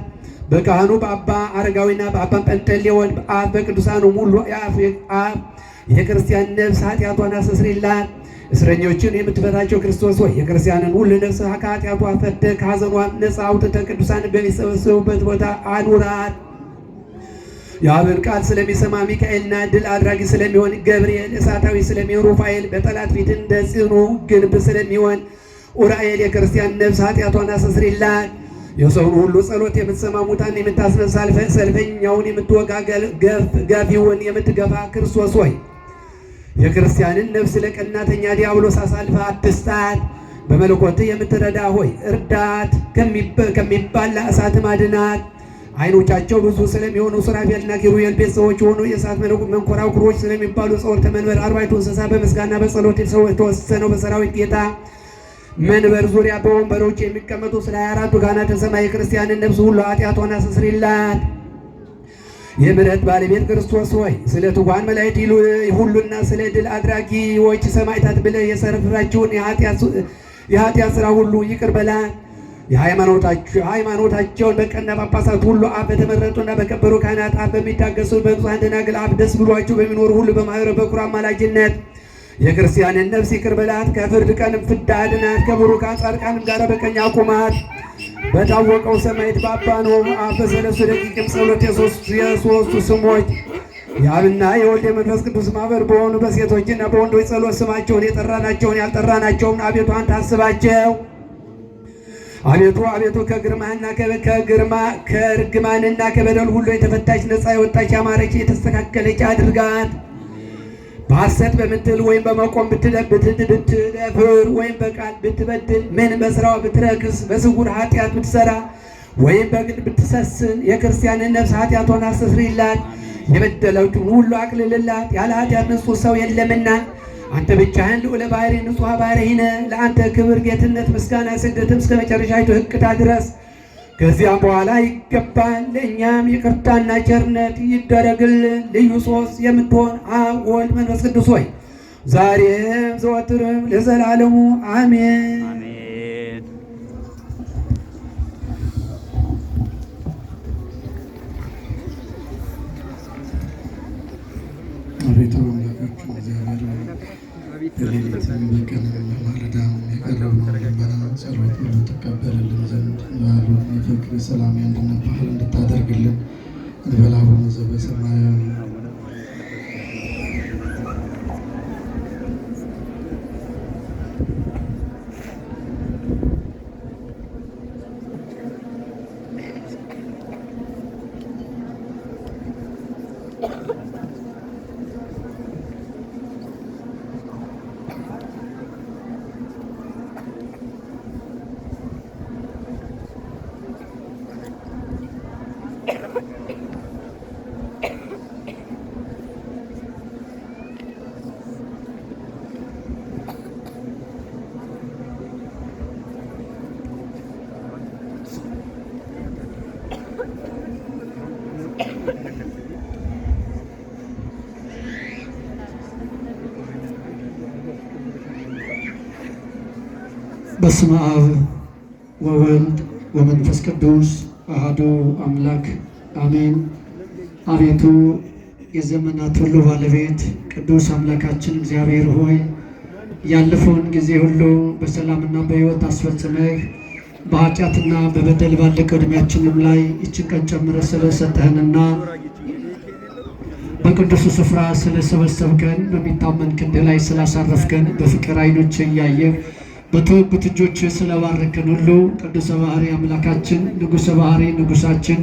H: በካህኑ በአባ አረጋዊና በአባ ጰንጠሌዎን በአፍ በቅዱሳኑም ሁሉ የአፍ የክርስቲያን ነፍስ ኃጢአቷን አስተስሪላት። እስረኞችን የምትፈታቸው ክርስቶስ ሆይ የክርስቲያንን ሁሉ ነፍስ ከኃጢአቷ ፈተህ ከሐዘኗም ነፃ አውጥተህ ቅዱሳን በሚሰበሰቡበት ቦታ አኑራት። የአብን ቃል ስለሚሰማ ሚካኤልና ድል አድራጊ ስለሚሆን ገብርኤል፣ እሳታዊ ስለሚሆን ሩፋኤል፣ በጠላት ፊት እንደ ጽኑ ግንብ ስለሚሆን ኡራኤል የክርስቲያን ነፍስ ኃጢአቷን አስተስሪላት። የሰውን ሁሉ ጸሎት የምትሰማ ሙታን የምታስነሳ ሰልፈኛውን የምትወጋ ገፊውን የምትገፋ ክርስቶስ ሆይ የክርስቲያንን ነፍስ ለቀናተኛ ዲያብሎስ አሳልፈ አትስጣት። በመለኮትህ የምትረዳ ሆይ እርዳት። ከሚባላ እሳትም አድናት። ዓይኖቻቸው ብዙ ስለሚሆኑ ሱራፌልና ኪሩቤል ቤተሰቦች የሆኑ የእሳት መንኮራኩሮች ስለሚባሉ ጸወርተ መንበር አርባዕቱ እንስሳ በምስጋና በጸሎት የተወሰነው በሰራዊት ጌታ መንበር ዙሪያ በወንበሮች የሚቀመጡ ስለ 24ቱ ካህናተ ሰማይ የክርስቲያንን ነፍስ ሁሉ ኃጢአቷን አስተስሪላት። የምሕረት ባለቤት ክርስቶስ ሆይ ስለ ትጉሃን መላእክት ሁሉና ስለ ድል አድራጊዎች ሰማዕታት ብለህ የሰራችውን የኃጢአት ሥራ ሁሉ ይቅር በላት። ሃይማኖታቸውን በቀና ጳጳሳት ሁሉ አፍ በተመረጡና በከበሩ ካህናት አፍ በሚታገሱ በንጹሐን ደናግል አፍ ደስ ብሏቸው በሚኖሩ ሁሉ በማኅበረ በኵር አማላጅነት የክርስቲያንን ነፍስ ይቅር በላት። ከፍርድ ቀንም ፍዳ አድናት። ከቡሩካን ጻድቃንም ጋር በቀኝ አቁማት። በታወቀው ሰማዕት በአባ ኖኅ አፍ በሰለስቱ ደቂቅም ጸሎት የሦስቱ ስሞች የአብና የወልድ የመንፈስ ቅዱስ ማኅበር በሆኑ በሴቶችና በወንዶች ጸሎት ስማቸውን የጠራናቸውን ያልጠራናቸውን አቤቱ አንተ አስባቸው። አቤቱ ከግርማና ከርግማንና ከበደል ሁሉ የተፈታች ነፃ የወጣች ያማረች የተስተካከለች አድርጋት። በሐሰት በምትል ወይም በመቆም ብትደፍር ወይም በቃል ብትበድል ምን በስራዋ ብትረክስ በስውር ኃጢአት ብትሰራ ወይም በግድ ብትሰስን የክርስቲያንን ነፍስ ኃጢአቷን አስተስርይላት፣ የበደለችውን ሁሉ አቅልልላት። ያለ ኃጢአት ንጹሕ ሰው የለምና አንተ ብቻህን ልዑለ ባሕሪ ንጹሐ ባሕሪ ነህ። ለአንተ ክብር፣ ጌትነት፣ ምስጋና፣ ስግደትም እስከ መጨረሻይቱ ሕቅታ ድረስ ከዚያም በኋላ ይገባል። ለእኛም ይቅርታና ቸርነት ይደረግልን። ልዩ ሦስት የምትሆን አብ ወልድ መንፈስ ቅዱስ ሆይ ዛሬም ዘወትርም ለዘላለሙ አሜን።
B: አቤቱ አምላካችን እግዚአብሔር በሌሊትም በቀንም በማለዳም የቀረብነውን ልመና ጸሎት ሁሉ ተቀበልልን ዘንድ በዓሉን የፍቅር የሰላም የአንድነት በዓል እንድታደርግልን እንበል። አቡነ ዘበሰማያት
E: በስመ አብ ወወልድ ወመንፈስ ቅዱስ አሐዱ አምላክ አሜን። አቤቱ የዘመናት ሁሉ ባለቤት ቅዱስ አምላካችን እግዚአብሔር ሆይ ያለፈውን ጊዜ ሁሉ በሰላምና በሕይወት አስፈጽመህ በኃጢአትና በበደል ባለቀው ዕድሜያችንም ላይ ይችን ቀን ጨምረህ ስለሰጠህንና በቅዱሱ ስፍራ ስለሰበሰብከን በሚታመን ክንድህ ላይ ስላሳረፍከን በፍቅር ዓይኖች እያየህ በተወጉት እጆች ስለባረከን ሁሉ ቅዱሰ ባሕሪ አምላካችን ንጉሠ ባሕሪ ንጉሣችን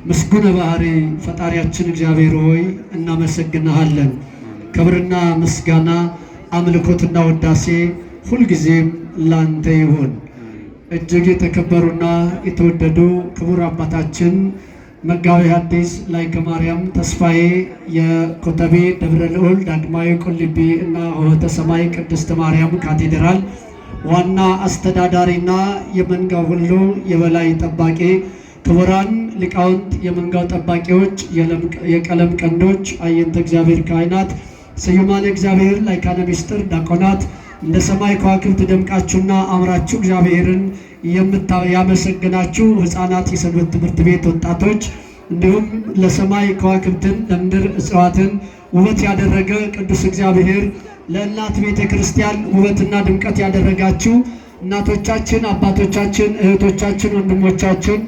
E: ምስጉነ ባሕሪ ፈጣሪያችን እግዚአብሔር ሆይ እናመሰግንሃለን። ክብርና ምስጋና አምልኮትና ውዳሴ ሁልጊዜም ላንተ ይሁን። እጅግ የተከበሩና የተወደዱ ክቡር አባታችን መጋቤ ሐዲስ ላይከ ማርያም ተስፋዬ የኮተቤ ደብረ ልዑል ዳግማዊ ቁልቢ እና ሆህተ ሰማይ ቅድስት ማርያም ካቴድራል ዋና አስተዳዳሪና የመንጋው ሁሉ የበላይ ጠባቂ፣ ክቡራን ሊቃውንት፣ የመንጋው ጠባቂዎች፣ የቀለም ቀንዶች፣ አየንተ እግዚአብሔር ካህናት፣ ስዩማን እግዚአብሔር፣ ላይካነ ምስጢር ዲያቆናት፣ እንደ ሰማይ ከዋክብት ደምቃችሁና አምራችሁ እግዚአብሔርን ያመሰግናችሁ ሕፃናት፣ የሰንበት ትምህርት ቤት ወጣቶች፣ እንዲሁም ለሰማይ ከዋክብትን ለምድር እጽዋትን ውበት ያደረገ ቅዱስ እግዚአብሔር ለእናት ቤተ ክርስቲያን ውበትና ድምቀት ያደረጋችሁ እናቶቻችን፣ አባቶቻችን፣ እህቶቻችን፣ ወንድሞቻችን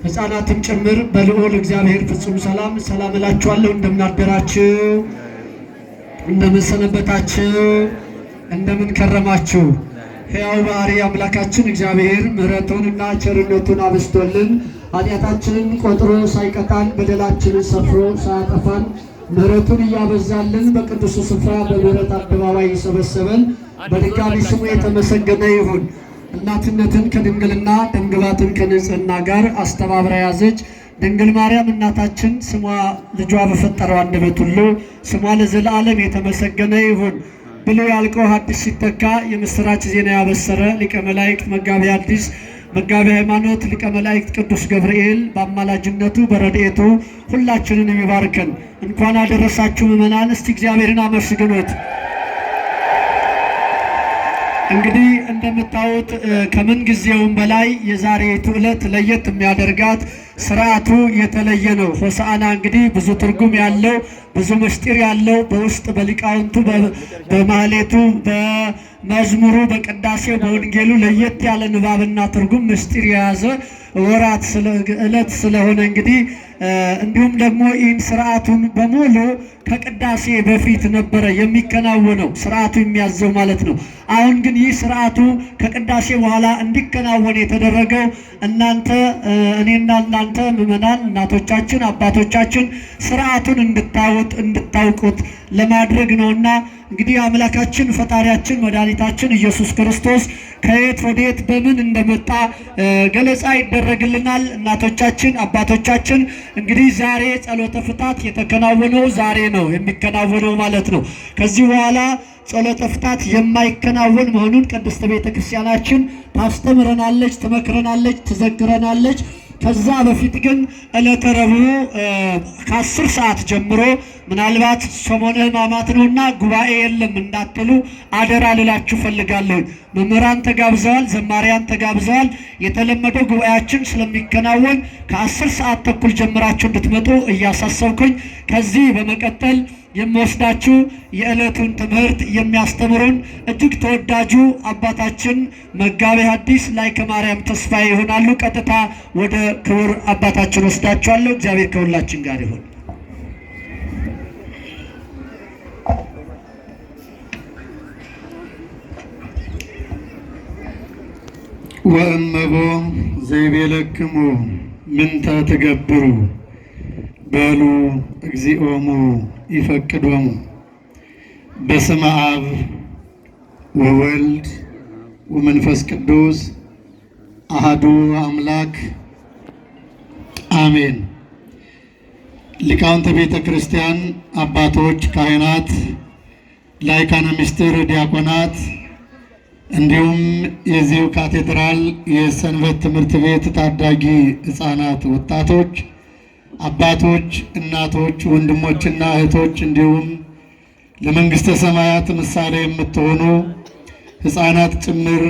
E: ሕፃናትም ጭምር በልዑል እግዚአብሔር ፍጹም ሰላም እላችኋለሁ። እንደምናደራችሁ፣ እንደምንሰነበታችሁ፣ እንደምን ከረማችሁ? ሕያው ባሕሪ አምላካችን እግዚአብሔር ምሕረቱንና ቸርነቱን አብዝቶልን ኃጢአታችንን ቆጥሮ ሳይቀጣን በደላችንን ሰፍሮ ሳያጠፋን ምሕረቱን እያበዛልን በቅዱሱ ስፍራ በምሕረት አደባባይ የሰበሰበን በድጋሚ ስሙ የተመሰገነ ይሁን። እናትነትን ከድንግልና ደምግባትን ከንጽሕና ጋር አስተባብራ ያዘች ድንግል ማርያም እናታችን ስሟ ልጇ በፈጠረው አንደበት ሁሉ ስሟ ለዘላለም የተመሰገነ ይሁን። ብሉይ አልቆ ሐዲስ ሲተካ የምስራች ዜና ያበሰረ ሊቀ መላእክት መጋቤ ሐዲስ መጋቤ ሃይማኖት ሊቀ መላእክት ቅዱስ ገብርኤል በአማላጅነቱ በረድኤቱ ሁላችንን የሚባርከን እንኳን አደረሳችሁ ምእመናን። እስቲ እግዚአብሔርን አመስግኑት። እንግዲህ እንደምታዩት ከምን ጊዜውም በላይ የዛሬቱ ዕለት ለየት የሚያደርጋት ስርዓቱ የተለየ ነው። ሆሳዕና እንግዲህ ብዙ ትርጉም ያለው ብዙ ምስጢር ያለው በውስጥ በሊቃውንቱ በማህሌቱ በመዝሙሩ በቅዳሴው በወንጌሉ ለየት ያለ ንባብና ትርጉም ምስጢር የያዘ ወራት ዕለት ስለሆነ እንግዲህ እንዲሁም ደግሞ ይህን ስርዓቱን በሙሉ ከቅዳሴ በፊት ነበረ የሚከናወነው ስርዓቱ የሚያዘው ማለት ነው። አሁን ግን ይህ ስርዓቱ ከቅዳሴ በኋላ እንዲከናወን የተደረገው እናንተ እኔና እናንተ ምዕመናን እናቶቻችን አባቶቻችን ስርዓቱን እንድታውቁት ለማድረግ ነውና እንግዲህ አምላካችን ፈጣሪያችን መድኃኒታችን ኢየሱስ ክርስቶስ ከየት ወዴት በምን እንደመጣ ገለጻ ይደረግልናል። እናቶቻችን አባቶቻችን እንግዲህ ዛሬ ጸሎተ ፍታት የተከናወነው ዛሬ ነው የሚከናወነው ማለት ነው። ከዚህ በኋላ ጸሎተ ፍታት የማይከናወን መሆኑን ቅድስት ቤተ ክርስቲያናችን ታስተምረናለች፣ ትመክረናለች፣ ትዘክረናለች። ከዛ በፊት ግን ዕለተ ረቡዕ ከ10 ሰዓት ጀምሮ ምናልባት ሰሞነ ሕማማት ነውና ጉባኤ የለም እንዳትሉ አደራ ልላችሁ ፈልጋለሁ። መምህራን ተጋብዘዋል፣ ዘማሪያን ተጋብዘዋል። የተለመደው ጉባኤያችን ስለሚከናወን ከ10 ሰዓት ተኩል ጀምራችሁ እንድትመጡ እያሳሰብኩኝ ከዚህ በመቀጠል የሚወስዳችሁ የዕለቱን ትምህርት የሚያስተምሩን እጅግ ተወዳጁ አባታችን መጋቤ ሐዲስ ላይከ ማርያም ተስፋዬ ይሆናሉ። ቀጥታ ወደ ክቡር አባታችን ወስዳችኋለሁ። እግዚአብሔር ከሁላችን ጋር ይሁን።
B: ወእመቦ ዘይቤለክሙ ምንተ ትገብሩ በሉ እግዚኦሙ ይፈቅዶሙ። በስመ አብ ወወልድ ወመንፈስ ቅዱስ አሐዱ አምላክ አሜን። ሊቃውንተ ቤተ ክርስቲያን አባቶች፣ ካህናት፣ ላይካነ ምስጢር ዲያቆናት እንዲሁም የዚሁ ካቴድራል የሰንበት ትምህርት ቤት ታዳጊ ሕፃናት፣ ወጣቶች፣ አባቶች፣ እናቶች፣ ወንድሞችና እህቶች እንዲሁም ለመንግሥተ ሰማያት ምሳሌ የምትሆኑ ሕፃናት ጭምር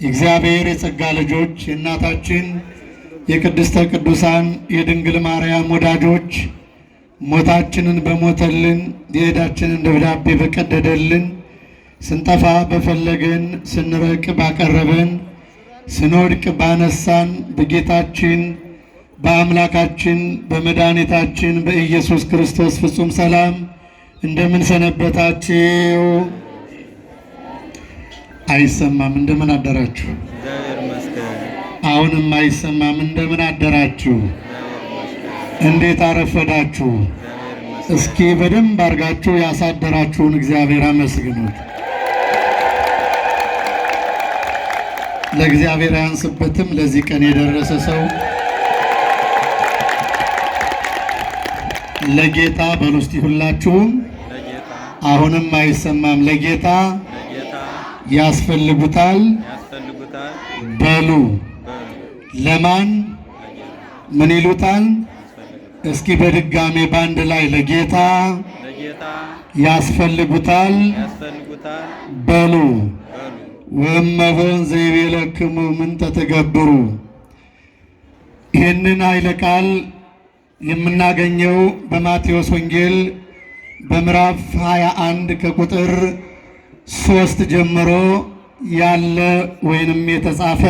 B: የእግዚአብሔር የጸጋ ልጆች የእናታችን የቅድስተ ቅዱሳን የድንግል ማርያም ወዳጆች ሞታችንን በሞተልን የዕዳችንን ደብዳቤ በቀደደልን ስንጠፋ በፈለገን ስንርቅ ባቀረበን ስንወድቅ ባነሳን በጌታችን በአምላካችን በመድኃኒታችን በኢየሱስ ክርስቶስ ፍጹም ሰላም እንደምን ሰነበታችሁ? አይሰማም? እንደምን አደራችሁ? አሁንም አይሰማም? እንደምን አደራችሁ? እንዴት አረፈዳችሁ? እስኪ በደንብ አድርጋችሁ ያሳደራችሁን እግዚአብሔር አመስግኑት። ለእግዚአብሔር አያንስበትም። ለዚህ ቀን የደረሰ ሰው ለጌታ በሉ እስቲ ሁላችሁም። አሁንም አይሰማም። ለጌታ ያስፈልጉታል በሉ። ለማን ምን ይሉታል? እስኪ በድጋሜ ባንድ ላይ ለጌታ ያስፈልጉታል በሉ። ወእመቦን ዘይቤለክሙ ምንተ ትገብሩ። ይህንን ኃይለ ቃል የምናገኘው በማቴዎስ ወንጌል በምዕራፍ 21 ከቁጥር 3 ጀምሮ ያለ ወይንም የተጻፈ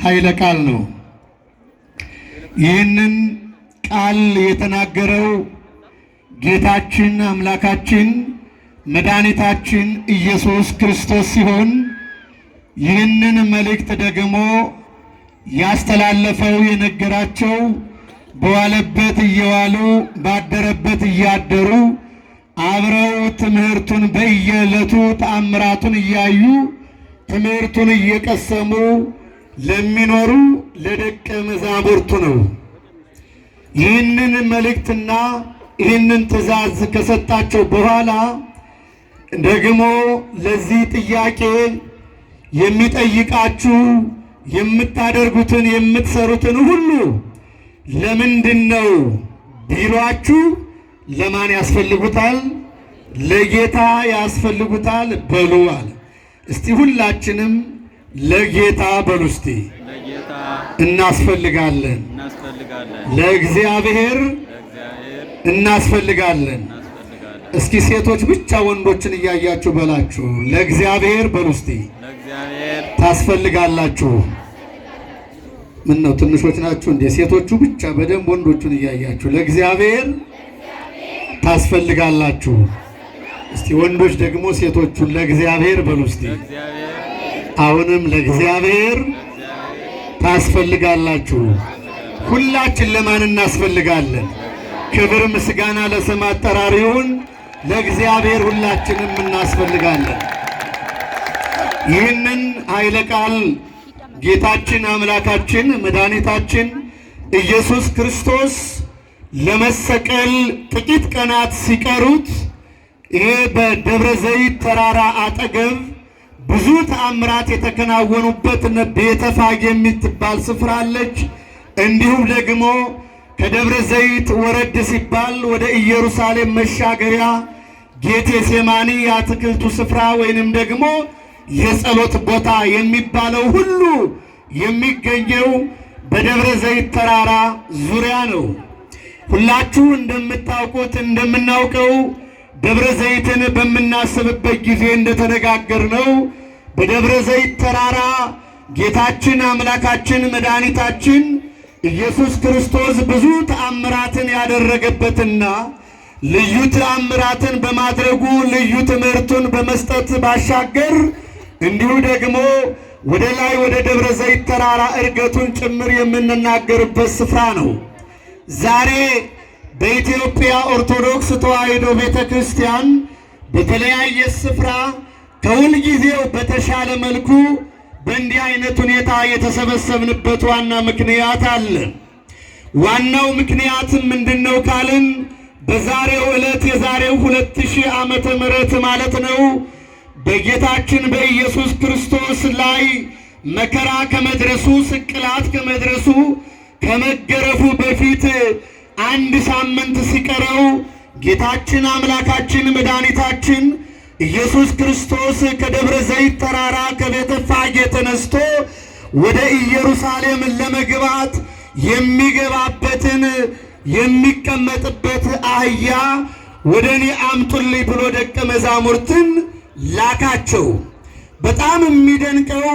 B: ኃይለ ቃል ነው። ይህንን ቃል የተናገረው ጌታችን አምላካችን መድኃኒታችን ኢየሱስ ክርስቶስ ሲሆን ይህንን መልእክት ደግሞ ያስተላለፈው የነገራቸው በዋለበት እየዋሉ ባደረበት እያደሩ አብረው ትምህርቱን በየዕለቱ ተአምራቱን እያዩ ትምህርቱን እየቀሰሙ ለሚኖሩ ለደቀ መዛሙርቱ ነው። ይህንን መልእክትና ይህንን ትእዛዝ ከሰጣቸው በኋላ ደግሞ ለዚህ ጥያቄ የሚጠይቃችሁ የምታደርጉትን የምትሰሩትን ሁሉ ለምንድን ነው ቢሏችሁ ለማን ያስፈልጉታል? ለጌታ ያስፈልጉታል በሉ አለ። እስቲ ሁላችንም ለጌታ በሉ እስቲ እናስፈልጋለን፣ ለእግዚአብሔር እናስፈልጋለን። እስኪ ሴቶች ብቻ ወንዶችን እያያችሁ በላችሁ፣ ለእግዚአብሔር በሉ እስቲ ታስፈልጋላችሁ። ምን ነው ትንሾች ናችሁ እንዴ? ሴቶቹ ብቻ በደንብ ወንዶቹን እያያችሁ ለእግዚአብሔር ታስፈልጋላችሁ። እስቲ ወንዶች ደግሞ ሴቶቹን ለእግዚአብሔር በሉ እስቲ። አሁንም ለእግዚአብሔር ታስፈልጋላችሁ። ሁላችን ለማን እናስፈልጋለን? ክብር ምስጋና ለስም አጠራር ይሁን። ለእግዚአብሔር ሁላችንም እናስፈልጋለን። ይህንን ኃይለ ቃል ጌታችን አምላካችን መድኃኒታችን ኢየሱስ ክርስቶስ ለመሰቀል ጥቂት ቀናት ሲቀሩት ይሄ በደብረ ዘይት ተራራ አጠገብ ብዙ ተአምራት የተከናወኑበት ቤተፋጌ የምትባል ስፍራ አለች። እንዲሁም ደግሞ ከደብረ ዘይት ወረድ ሲባል ወደ ኢየሩሳሌም መሻገሪያ ጌቴሴማኒ የአትክልቱ ስፍራ ወይንም ደግሞ የጸሎት ቦታ የሚባለው ሁሉ የሚገኘው በደብረ ዘይት ተራራ ዙሪያ ነው። ሁላችሁ እንደምታውቁት እንደምናውቀው ደብረ ዘይትን በምናስብበት ጊዜ እንደተነጋገርነው በደብረ ዘይት ተራራ ጌታችን አምላካችን መድኃኒታችን ኢየሱስ ክርስቶስ ብዙ ተአምራትን ያደረገበትና ልዩ ተአምራትን በማድረጉ ልዩ ትምህርቱን በመስጠት ባሻገር እንዲሁ ደግሞ ወደ ላይ ወደ ደብረ ዘይት ተራራ እርገቱን ጭምር የምንናገርበት ስፍራ ነው። ዛሬ በኢትዮጵያ ኦርቶዶክስ ተዋሕዶ ቤተ ክርስቲያን በተለያየ ስፍራ ከሁል ጊዜው በተሻለ መልኩ በእንዲህ አይነት ሁኔታ የተሰበሰብንበት ዋና ምክንያት አለ። ዋናው ምክንያትም ምንድነው ካልን በዛሬው ዕለት የዛሬው 2000 ዓመተ ምህረት ማለት ነው በጌታችን በኢየሱስ ክርስቶስ ላይ መከራ ከመድረሱ ስቅላት ከመድረሱ ከመገረፉ በፊት አንድ ሳምንት ሲቀረው ጌታችን አምላካችን መድኃኒታችን ኢየሱስ ክርስቶስ ከደብረ ዘይት ተራራ ከቤተፋጌ ተነስቶ ወደ ኢየሩሳሌም ለመግባት የሚገባበትን የሚቀመጥበት አህያ ወደ እኔ አምጡልኝ ብሎ ደቀ መዛሙርትን ላካቸው። በጣም የሚደንቀው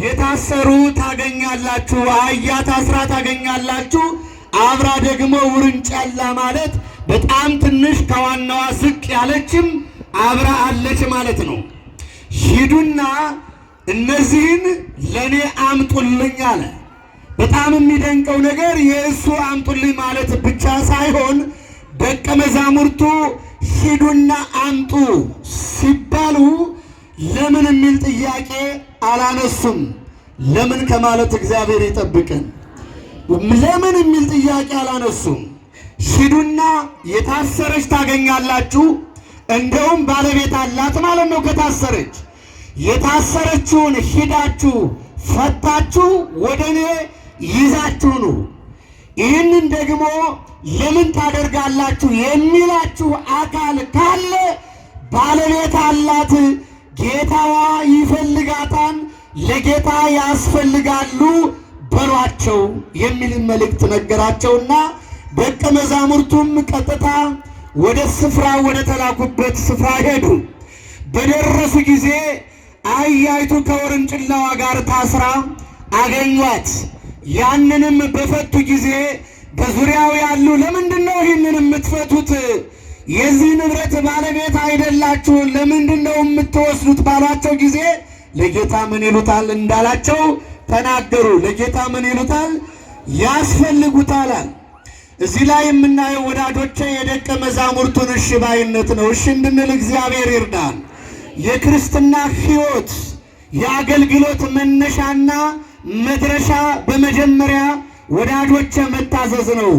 B: የታሰሩ ታገኛላችሁ፣ አህያ ታስራ ታገኛላችሁ፣ አብራ ደግሞ ውርንጫላ ማለት በጣም ትንሽ ከዋናዋ ዝቅ ያለችም አብራ አለች ማለት ነው። ሂዱና እነዚህን ለኔ አምጡልኝ አለ። በጣም የሚደንቀው ነገር የእሱ አምጡልኝ ማለት ብቻ ሳይሆን ደቀ መዛሙርቱ ሂዱና አምጡ ሲባሉ ለምን የሚል ጥያቄ አላነሱም። ለምን ከማለት እግዚአብሔር ይጠብቀን። ለምን የሚል ጥያቄ አላነሱም። ሂዱና የታሰረች ታገኛላችሁ፣ እንደውም ባለቤት አላት ማለት ነው። ከታሰረች የታሰረችውን ሂዳችሁ ፈታችሁ ወደ እኔ ይዛችሁ ነው። ይህንን ደግሞ ለምን ታደርጋላችሁ የሚላችሁ አካል ካለ ባለቤት አላት፣ ጌታዋ ይፈልጋታል፣ ለጌታ ያስፈልጋሉ በሏቸው የሚል መልእክት ነገራቸውና ደቀ መዛሙርቱም ቀጥታ ወደ ስፍራ ወደ ተላኩበት ስፍራ ሄዱ። በደረሱ ጊዜ አህያይቱ ከውርንጭላዋ ጋር ታስራ አገኟት። ያንንም በፈቱ ጊዜ በዙሪያው ያሉ ለምንድን ነው ይህንን የምትፈቱት? የዚህ ንብረት ባለቤት አይደላችሁ፣ ለምንድን ነው የምትወስዱት ባሏቸው ጊዜ ለጌታ ምን ይሉታል እንዳላቸው ተናገሩ። ለጌታ ምን ይሉታል? ያስፈልጉታል። እዚህ ላይ የምናየው ወዳጆቼ የደቀ መዛሙርቱን እሺ ባይነት ነው። እሺ እንድንል እግዚአብሔር ይርዳን። የክርስትና ሕይወት የአገልግሎት መነሻና መድረሻ በመጀመሪያ ወዳጆቼ መታዘዝ ነው።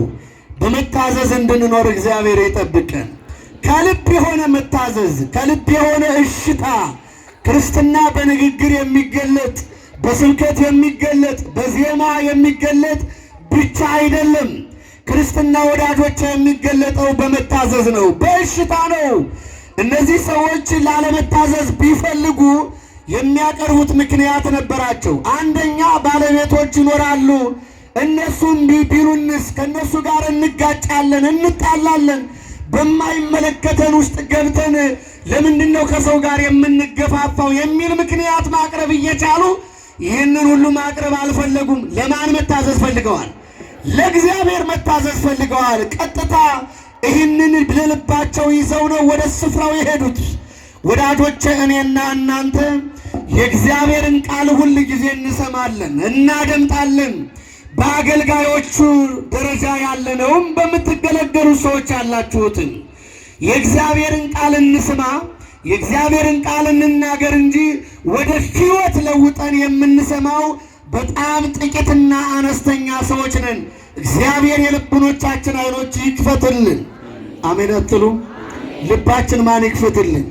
B: በመታዘዝ እንድንኖር እግዚአብሔር ይጠብቀን። ከልብ የሆነ መታዘዝ፣ ከልብ የሆነ እሽታ። ክርስትና በንግግር የሚገለጥ በስብከት የሚገለጥ በዜማ የሚገለጥ ብቻ አይደለም። ክርስትና ወዳጆቼ የሚገለጠው በመታዘዝ ነው፣ በእሽታ ነው። እነዚህ ሰዎች ላለመታዘዝ ቢፈልጉ የሚያቀርቡት ምክንያት ነበራቸው። አንደኛ ባለቤቶች ይኖራሉ። እነሱም ቢሉንስ ከእነሱ ጋር እንጋጫለን፣ እንጣላለን። በማይመለከተን ውስጥ ገብተን ለምንድን ነው ከሰው ጋር የምንገፋፋው የሚል ምክንያት ማቅረብ እየቻሉ ይህንን ሁሉ ማቅረብ አልፈለጉም። ለማን መታዘዝ ፈልገዋል? ለእግዚአብሔር መታዘዝ ፈልገዋል። ቀጥታ ይህንን ለልባቸው ይዘው ነው ወደ ስፍራው የሄዱት። ወዳጆቼ እኔና እናንተ የእግዚአብሔርን ቃል ሁል ጊዜ እንሰማለን፣ እናደምጣለን። በአገልጋዮቹ ደረጃ ያለነውም በምትገለገሉ ሰዎች ያላችሁትን የእግዚአብሔርን ቃል እንስማ፣ የእግዚአብሔርን ቃል እንናገር እንጂ ወደ ሕይወት ለውጠን የምንሰማው በጣም ጥቂትና አነስተኛ ሰዎች ነን። እግዚአብሔር የልቡኖቻችን አይኖች ይክፈትልን። አሜን አትሉ? ልባችን ማን ይክፈትልን?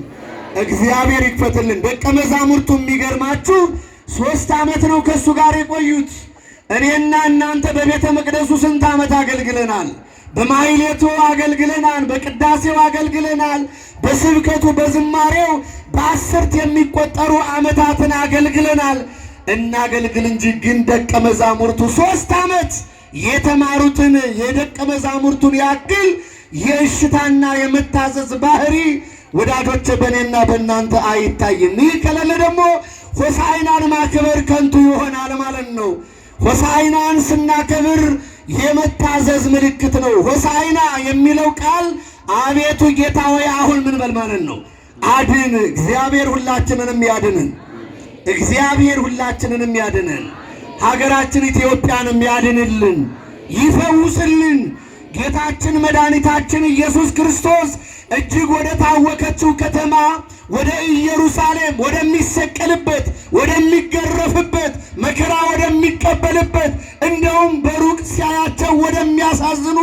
B: እግዚአብሔር ይክፈትልን። ደቀ መዛሙርቱ የሚገርማችሁ 3 ዓመት ነው ከእሱ ጋር የቆዩት። እኔና እናንተ በቤተ መቅደሱ ስንት ዓመት አገልግለናል? በማሕሌቱ አገልግለናል፣ በቅዳሴው አገልግለናል፣ በስብከቱ በዝማሬው በ10 የሚቆጠሩ ዓመታትን አገልግለናል። እናገልግል እንጂ ግን ደቀ መዛሙርቱ 3 ዓመት የተማሩትን የደቀ መዛሙርቱን ያክል የእሽታና የመታዘዝ ባህሪ ወዳጆች በእኔና በእናንተ አይታይም። ይህ ከሌለ ደግሞ ሆሳዕናን ማክበር ከንቱ ይሆናል ማለት ነው። ሆሳዕናን ስናከብር የመታዘዝ ምልክት ነው። ሆሳዕና የሚለው ቃል አቤቱ ጌታ ሆይ አሁን ምን በል ማለት ነው? አድን። እግዚአብሔር ሁላችንንም ያድንን። እግዚአብሔር ሁላችንንም ያድንን። ሀገራችን ኢትዮጵያንም ያድንልን፣ ይፈውስልን። ጌታችን መድኃኒታችን ኢየሱስ ክርስቶስ እጅግ ወደ ታወከችው ከተማ ወደ ኢየሩሳሌም ወደሚሰቀልበት፣ ወደሚገረፍበት፣ መከራ ወደሚቀበልበት እንደውም በሩቅ ሲያያቸው ወደሚያሳዝኑ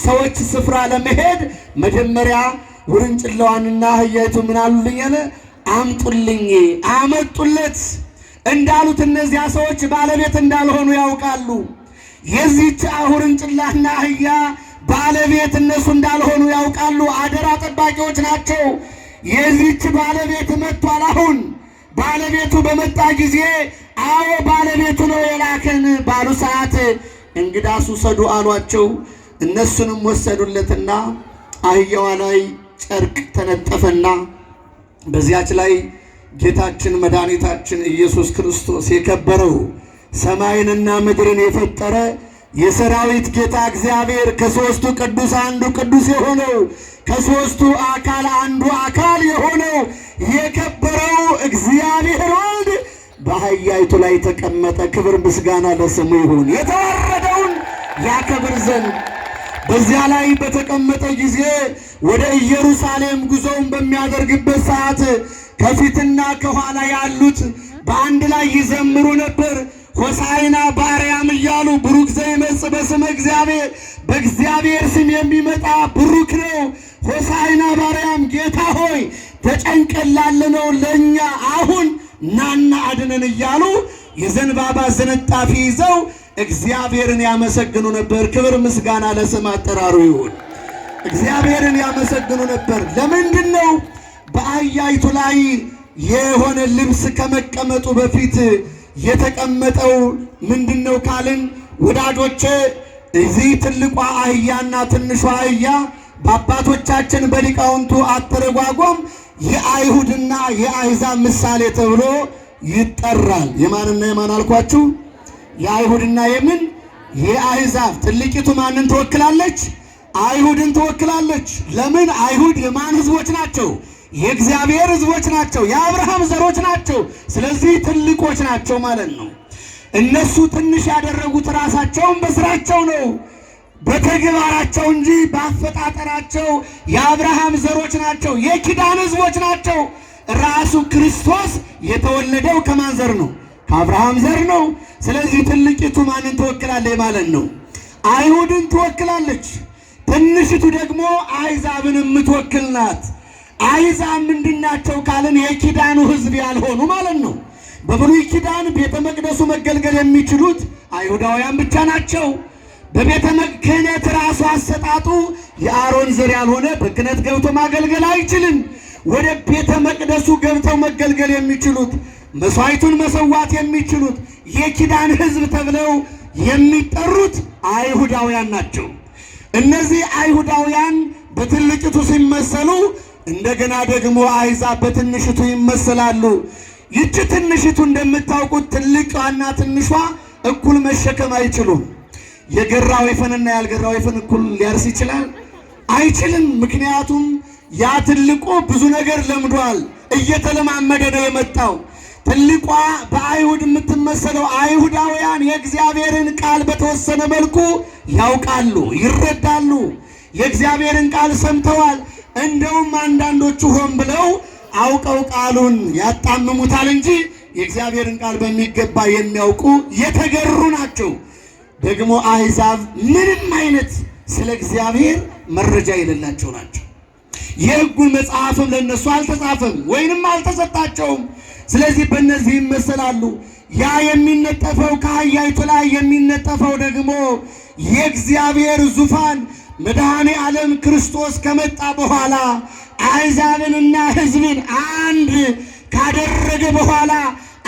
B: ሰዎች ስፍራ ለመሄድ መጀመሪያ ውርንጭላዋንና አህያይቱ ምን አሉልኝ አለ? አምጡልኝ። አመጡለት። እንዳሉት እነዚያ ሰዎች ባለቤት እንዳልሆኑ ያውቃሉ። የዚህች ውርንጭላና አህያ ባለቤት እነሱ እንዳልሆኑ ያውቃሉ። አደራ ጠባቂዎች ናቸው። የዚህች ባለቤት መጥቷል። አሁን ባለቤቱ በመጣ ጊዜ አዎ ባለቤቱ ነው የላከን ባሉ ሰዓት እንግዳስ ውሰዱ አሏቸው። እነሱንም ወሰዱለትና አህያዋ ላይ ጨርቅ ተነጠፈና በዚያች ላይ ጌታችን መድኃኒታችን ኢየሱስ ክርስቶስ የከበረው ሰማይንና ምድርን የፈጠረ የሰራዊት ጌታ እግዚአብሔር ከሦስቱ ቅዱስ አንዱ ቅዱስ የሆነው ከሦስቱ አካል አንዱ አካል የሆነው የከበረው እግዚአብሔር ወልድ በአህያይቱ ላይ ተቀመጠ። ክብር ምስጋና ለስሙ ይሁን። የተዋረደውን ያከብር ዘንድ በዚያ ላይ በተቀመጠ ጊዜ ወደ ኢየሩሳሌም ጉዞውን በሚያደርግበት ሰዓት ከፊትና ከኋላ ያሉት በአንድ ላይ ይዘምሩ ነበር። ሆሳዕና በአርያም እያሉ ብሩክ ዘይመጽእ በስመ እግዚአብሔር፣ በእግዚአብሔር ስም የሚመጣ ብሩክ ነው። ሆሳዕና በአርያም፣ ጌታ ሆይ ተጨንቀን ላለነው ለእኛ አሁን ናና አድነን እያሉ የዘንባባ ዝንጣፊ ይዘው እግዚአብሔርን ያመሰግኑ ነበር። ክብር ምስጋና ለስም አጠራሩ ይሁን። እግዚአብሔርን ያመሰግኑ ነበር። ለምንድን ነው? በአህያይቱ ላይ የሆነ ልብስ ከመቀመጡ በፊት የተቀመጠው ምንድን ነው ካልን ወዳጆቼ፣ እዚህ ትልቋ አህያና ትንሿ አህያ በአባቶቻችን በሊቃውንቱ አተረጓጎም የአይሁድና የአሕዛብ ምሳሌ ተብሎ ይጠራል። የማንና የማን አልኳችሁ? የአይሁድና የምን? የአሕዛብ። ትልቂቱ ማንን ትወክላለች? አይሁድን ትወክላለች። ለምን? አይሁድ የማን ሕዝቦች ናቸው? የእግዚአብሔር ሕዝቦች ናቸው። የአብርሃም ዘሮች ናቸው። ስለዚህ ትልቆች ናቸው ማለት ነው። እነሱ ትንሽ ያደረጉት ራሳቸውን በስራቸው ነው፣ በተግባራቸው እንጂ በአፈጣጠራቸው የአብርሃም ዘሮች ናቸው፣ የኪዳን ሕዝቦች ናቸው። ራሱ ክርስቶስ የተወለደው ከማን ዘር ነው? ከአብርሃም ዘር ነው። ስለዚህ ትልቂቱ ማንን ትወክላለች ማለት ነው? አይሁድን ትወክላለች። ትንሽቱ ደግሞ አሕዛብን የምትወክል ናት። አሕዛብ ምንድናቸው ካልን የኪዳኑ ሕዝብ ያልሆኑ ማለት ነው። በብሉይ ኪዳን ቤተ መቅደሱ መገልገል የሚችሉት አይሁዳውያን ብቻ ናቸው። በቤተ ክህነት ራሱ አሰጣጡ የአሮን ዘር ያልሆነ በክህነት ገብቶ ማገልገል አይችልም። ወደ ቤተ መቅደሱ ገብተው መገልገል የሚችሉት መስዋዕቱን መሰዋት የሚችሉት የኪዳን ሕዝብ ተብለው የሚጠሩት አይሁዳውያን ናቸው። እነዚህ አይሁዳውያን በትልቂቱ ሲመሰሉ እንደገና ደግሞ አሕዛብ በትንሽቱ ይመሰላሉ። ይቺ ትንሽቱ እንደምታውቁት ትልቋና ትንሿ እኩል መሸከም አይችሉም። የገራ ወይፈንና ያልገራ ወይፈን እኩል ሊያርስ ይችላል? አይችልም። ምክንያቱም ያ ትልቁ ብዙ ነገር ለምዷል፣ እየተለማመደ ነው የመጣው። ትልቋ በአይሁድ የምትመሰለው አይሁዳውያን የእግዚአብሔርን ቃል በተወሰነ መልኩ ያውቃሉ፣ ይረዳሉ። የእግዚአብሔርን ቃል ሰምተዋል። እንደውም አንዳንዶቹ ሆን ብለው አውቀው ቃሉን ያጣምሙታል እንጂ የእግዚአብሔርን ቃል በሚገባ የሚያውቁ የተገሩ ናቸው። ደግሞ አሕዛብ ምንም አይነት ስለ እግዚአብሔር መረጃ የሌላቸው ናቸው። የሕጉን መጽሐፍም ለእነሱ አልተጻፈም ወይንም አልተሰጣቸውም። ስለዚህ በእነዚህ ይመሰላሉ። ያ የሚነጠፈው ከአህያይቱ ላይ የሚነጠፈው ደግሞ የእግዚአብሔር ዙፋን መድኃኔ ዓለም ክርስቶስ ከመጣ በኋላ አሕዛብንና ሕዝብን አንድ ካደረገ በኋላ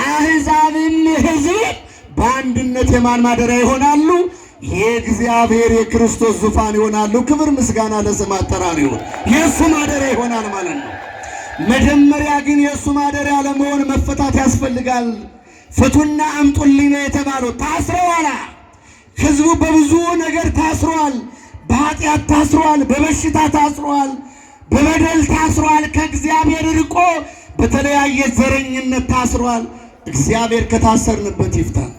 B: አሕዛብን ሕዝብን በአንድነት የማን ማደሪያ ይሆናሉ? የእግዚአብሔር የክርስቶስ ዙፋን ይሆናሉ። ክብር ምስጋና ለስም አጠራር ይሁን። የእሱ ማደሪያ ይሆናል ማለት ነው። መጀመሪያ ግን የእሱ ማደሪያ ለመሆን መፈታት ያስፈልጋል። ፍቱና አምጡልኝ ነው የተባለው። ታስረዋል። ሕዝቡ በብዙ ነገር ታስሯል። በኃጢአት ታስሯል። በበሽታ ታስሯል። በበደል ታስሯል። ከእግዚአብሔር ርቆ በተለያየ ዘረኝነት ታስሯል። እግዚአብሔር ከታሰርንበት ይፍታን።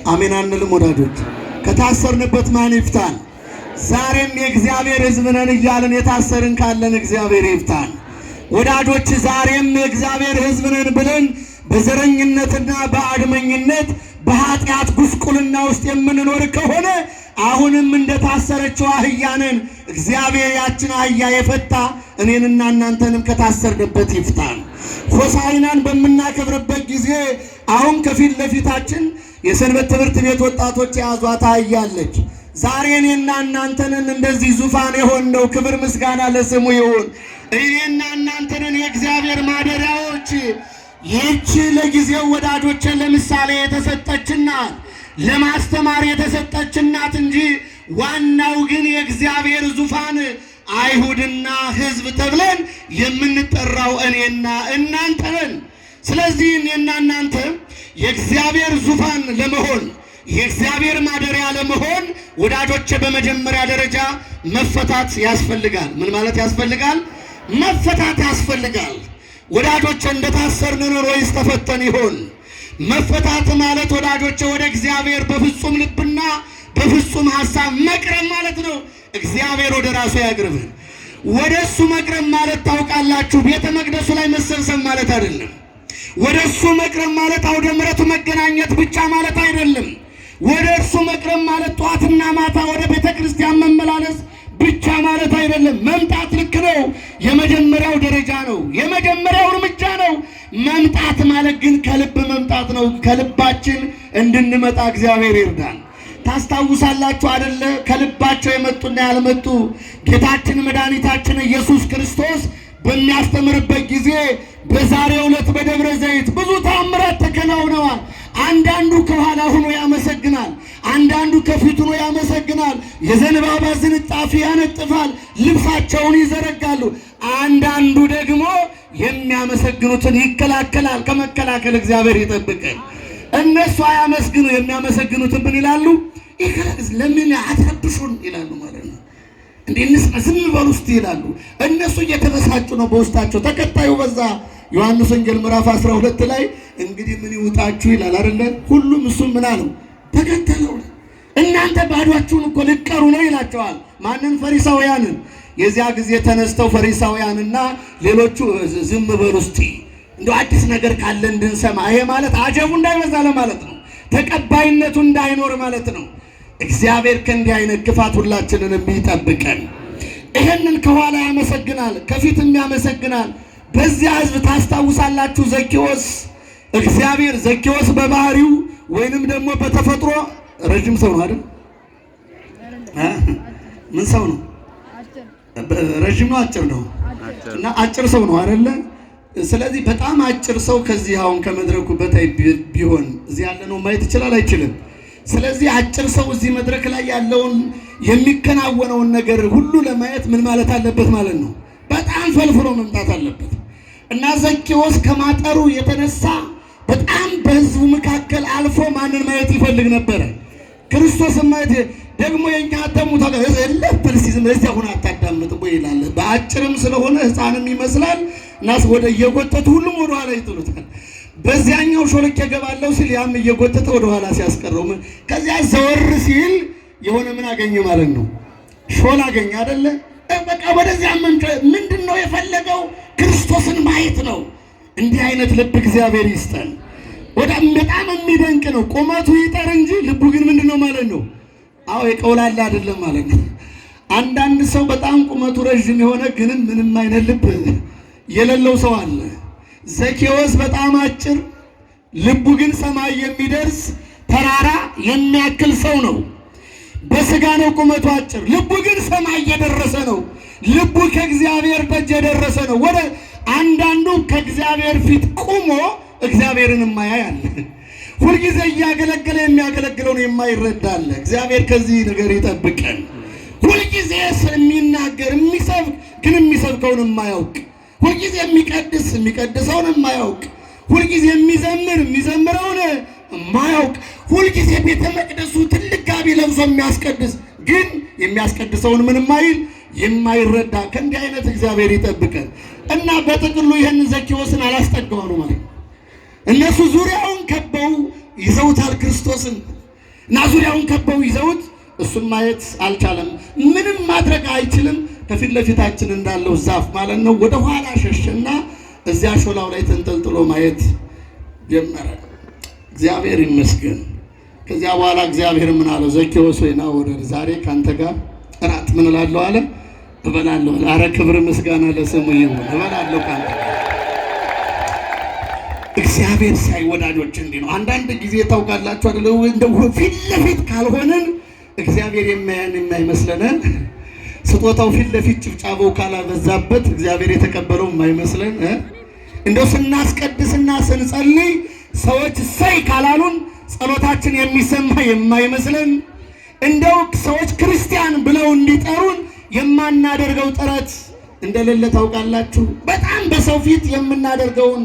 B: አሜን አንልም ወዳጆች? ከታሰርንበት ማን ይፍታን? ዛሬም የእግዚአብሔር ሕዝብ ነን እያልን የታሰርን ካለን እግዚአብሔር ይፍታን። ወዳጆች ዛሬም የእግዚአብሔር ሕዝብ ነን ብለን በዘረኝነትና በአድመኝነት በኃጢአት ጉስቁልና ውስጥ የምንኖር ከሆነ አሁንም እንደታሰረችው አህያ ነን። እግዚአብሔር ያችን አህያ የፈታ እኔንና እናንተንም ከታሰርንበት ይፍታን። ሆሳዕናን በምናከብርበት ጊዜ አሁን ከፊት ለፊታችን የሰንበት ትምህርት ቤት ወጣቶች የያዟት አህያ አለች። ዛሬ እኔና እናንተንን እንደዚህ ዙፋን የሆነው ክብር ምስጋና ለስሙ ይሁን። እኔና እናንተንን የእግዚአብሔር ማደሪያዎች ይህች ለጊዜው ወዳጆቼ ለምሳሌ የተሰጠችናት ለማስተማር የተሰጠችናት እንጂ ዋናው ግን የእግዚአብሔር ዙፋን አይሁድና ሕዝብ ተብለን የምንጠራው እኔና እናንተ ነን። ስለዚህ እኔና እናንተ የእግዚአብሔር ዙፋን ለመሆን የእግዚአብሔር ማደሪያ ለመሆን ወዳጆቼ በመጀመሪያ ደረጃ መፈታት ያስፈልጋል። ምን ማለት ያስፈልጋል? መፈታት ያስፈልጋል። ወዳጆቼ እንደታሰርን ኑሮ ወይስ ተፈተን ይሆን? መፈታት ማለት ወዳጆቼ ወደ እግዚአብሔር በፍጹም ልብና በፍጹም ሐሳብ መቅረብ ማለት ነው። እግዚአብሔር ወደ ራሱ ያቅርብን። ወደ እሱ መቅረብ ማለት ታውቃላችሁ፣ ቤተ መቅደሱ ላይ መሰብሰብ ማለት አይደለም። ወደ እሱ መቅረብ ማለት አውደ ምሕረቱ መገናኘት ብቻ ማለት አይደለም። ወደ እርሱ መቅረብ ማለት ጠዋትና ማታ ወደ ቤተ ክርስቲያን መመላለስ ብቻ ማለት አይደለም። መምጣት ልክ ነው፣ የመጀመሪያው ደረጃ ነው፣ የመጀመሪያው እርምጃ ነው። መምጣት ማለት ግን ከልብ መምጣት ነው። ከልባችን እንድንመጣ እግዚአብሔር ይርዳን። ታስታውሳላችሁ አደለ? ከልባቸው የመጡና ያልመጡ ጌታችን መድኃኒታችን ኢየሱስ ክርስቶስ በሚያስተምርበት ጊዜ በዛሬው ዕለት በደብረ ዘይት ብዙ ተአምራት ተከናውነዋል። አንዳንዱ ከኋላ ሆኖ ያመሰግናል፣ አንዳንዱ ከፊት ሆኖ ያመሰግናል። የዘንባባ ዝንጣፊ ያነጥፋል፣ ልብሳቸውን ይዘረጋሉ። አንዳንዱ ደግሞ የሚያመሰግኑትን ይከላከላል። ከመከላከል እግዚአብሔር ይጠብቀን። እነሱ አያመስግኑ፣ የሚያመሰግኑትን ምን ይላሉ? ለምን አትረብሹን ይላሉ ማለት ነው። እንዴንስ ዝም በሉ እስቲ ይላሉ። እነሱ እየተበሳጩ ነው በውስጣቸው። ተከታዩ በዛ ዮሐንስ ወንጌል ምዕራፍ 12 ላይ እንግዲህ ምን ይውጣችሁ ይላል አይደለ? ሁሉም እሱ ምን አለው? ተከተለው። እናንተ ባዷችሁን እኮ ልትቀሩ ነው ይላቸዋል። ማንን? ፈሪሳውያንን። የዚያ ጊዜ ተነስተው ፈሪሳውያንና ሌሎቹ ዝም በሉ እስቲ እንደው አዲስ ነገር ካለ እንድንሰማ። ይሄ ማለት አጀቡ እንዳይበዛ ለማለት ነው። ተቀባይነቱ እንዳይኖር ማለት ነው። እግዚአብሔር ከእንዲህ አይነት ክፋት ሁላችንን ይጠብቀን። ይሄንን ከኋላ ያመሰግናል፣ ከፊትም ያመሰግናል። በዚያ ሕዝብ ታስታውሳላችሁ፣ ዘኬዎስ እግዚአብሔር ዘኬዎስ በባህሪው ወይንም ደግሞ በተፈጥሮ ረጅም ሰው ነው አይደል? ምን ሰው ነው? ረጅም ነው አጭር ነው? እና አጭር ሰው ነው አይደለ? ስለዚህ በጣም አጭር ሰው ከዚህ አሁን ከመድረኩ በታይ ቢሆን እዚህ ያለ ነው ማየት ይችላል አይችልም? ስለዚህ አጭር ሰው እዚህ መድረክ ላይ ያለውን የሚከናወነውን ነገር ሁሉ ለማየት ምን ማለት አለበት ማለት ነው? በጣም ፈልፍሎ መምጣት አለበት። እና ዘኬዎስ ከማጠሩ የተነሳ በጣም በህዝቡ መካከል አልፎ ማንን ማየት ይፈልግ ነበረ? ክርስቶስን ማየት። ደግሞ የኛ ደሙ ተለፈልሲዝም ለዚህ አሁን አታዳምጥ ወይ ይላል። በአጭርም ስለሆነ ህፃንም ይመስላል ናስ ወደ እየጎተቱ ሁሉም ወደ ኋላ ይጥሉታል። በዚያኛው ሾልክ የገባለው ሲል ያም እየጎተተ ወደ ኋላ ሲያስቀረው ከዚያ ዘወር ሲል የሆነ ምን አገኘ ማለት ነው? ሾል አገኘ አይደለ? በቃ ወደዚያ ምንድነው የፈለገው? ክርስቶስን ማየት ነው። እንዲህ አይነት ልብ እግዚአብሔር ይስጠን። በጣም የሚደንቅ ነው። ቁመቱ ይጠር እንጂ ልቡ ግን ምንድነው ማለት ነው? አዎ የቀውላላ አይደለም ማለት ነው። አንዳንድ ሰው በጣም ቁመቱ ረዥም የሆነ ግን ምንም አይነት ልብ የሌለው ሰው አለ። ዘኬዎስ በጣም አጭር፣ ልቡ ግን ሰማይ የሚደርስ ተራራ የሚያክል ሰው ነው። በስጋ ነው ቁመቱ አጭር፣ ልቡ ግን ሰማይ የደረሰ ነው። ልቡ ከእግዚአብሔር ደጅ የደረሰ ነው። ወደ አንዳንዱ ከእግዚአብሔር ፊት ቁሞ እግዚአብሔርን የማያይ አለ። ሁልጊዜ እያገለገለ የሚያገለግለውን የማይረዳ አለ። እግዚአብሔር ከዚህ ነገር ይጠብቀን። ሁልጊዜ የሚናገር የሚሰብክ ግን የሚሰብከውን የማያውቅ፣ ሁልጊዜ የሚቀድስ የሚቀድሰውን የማያውቅ፣ ሁልጊዜ የሚዘምር የሚዘምረውን የማያውቅ፣ ሁልጊዜ ቤተ መቅደሱ ትልቅ ጋቢ ለብሶ የሚያስቀድስ ግን የሚያስቀድሰውን ምንም አይል የማይረዳ፣ ከእንዲህ አይነት እግዚአብሔር ይጠብቀን። እና በጥቅሉ ይህን ዘኬዎስን አላስጠጋው ነው ማለት ነው። እነሱ ዙሪያውን ከበው ይዘውታል ክርስቶስን እና ዙሪያውን ከበው ይዘውት እሱን ማየት አልቻለም። ምንም ማድረግ አይችልም። ከፊት ለፊታችን እንዳለው ዛፍ ማለት ነው። ወደ ኋላ ሸሸና እዚያ ሾላው ላይ ተንጠልጥሎ ማየት ጀመረ። እግዚአብሔር ይመስገን። ከዚያ በኋላ እግዚአብሔር ምን አለው? ዘኬዎስ ወይ ና ወረድ፣ ዛሬ ካንተ ጋር እራት ምን እላለሁ አለ? እበላለሁ። አረ ክብር ምስጋና ለስሙ ይሁን። እበላለሁ ካንተ ጋር። እግዚአብሔር ሳይ ወዳጆች እንዲህ ነው። አንዳንድ ጊዜ ታውቃላችሁ አይደል? እንደው ፊት ለፊት ካልሆነን እግዚአብሔር የማያን የማይመስለን፣ ስጦታው ፊት ለፊት ጭብጫበው ካላበዛበት እግዚአብሔር የተቀበለው የማይመስለን፣ እንደው ስናስቀድስና ስንጸልይ ሰዎች ሰይ ካላሉን ጸሎታችን የሚሰማ የማይመስለን፣ እንደው ሰዎች ክርስቲያን ብለው እንዲጠሩን የማናደርገው ጥረት እንደሌለ ታውቃላችሁ። በጣም በሰው ፊት የምናደርገውን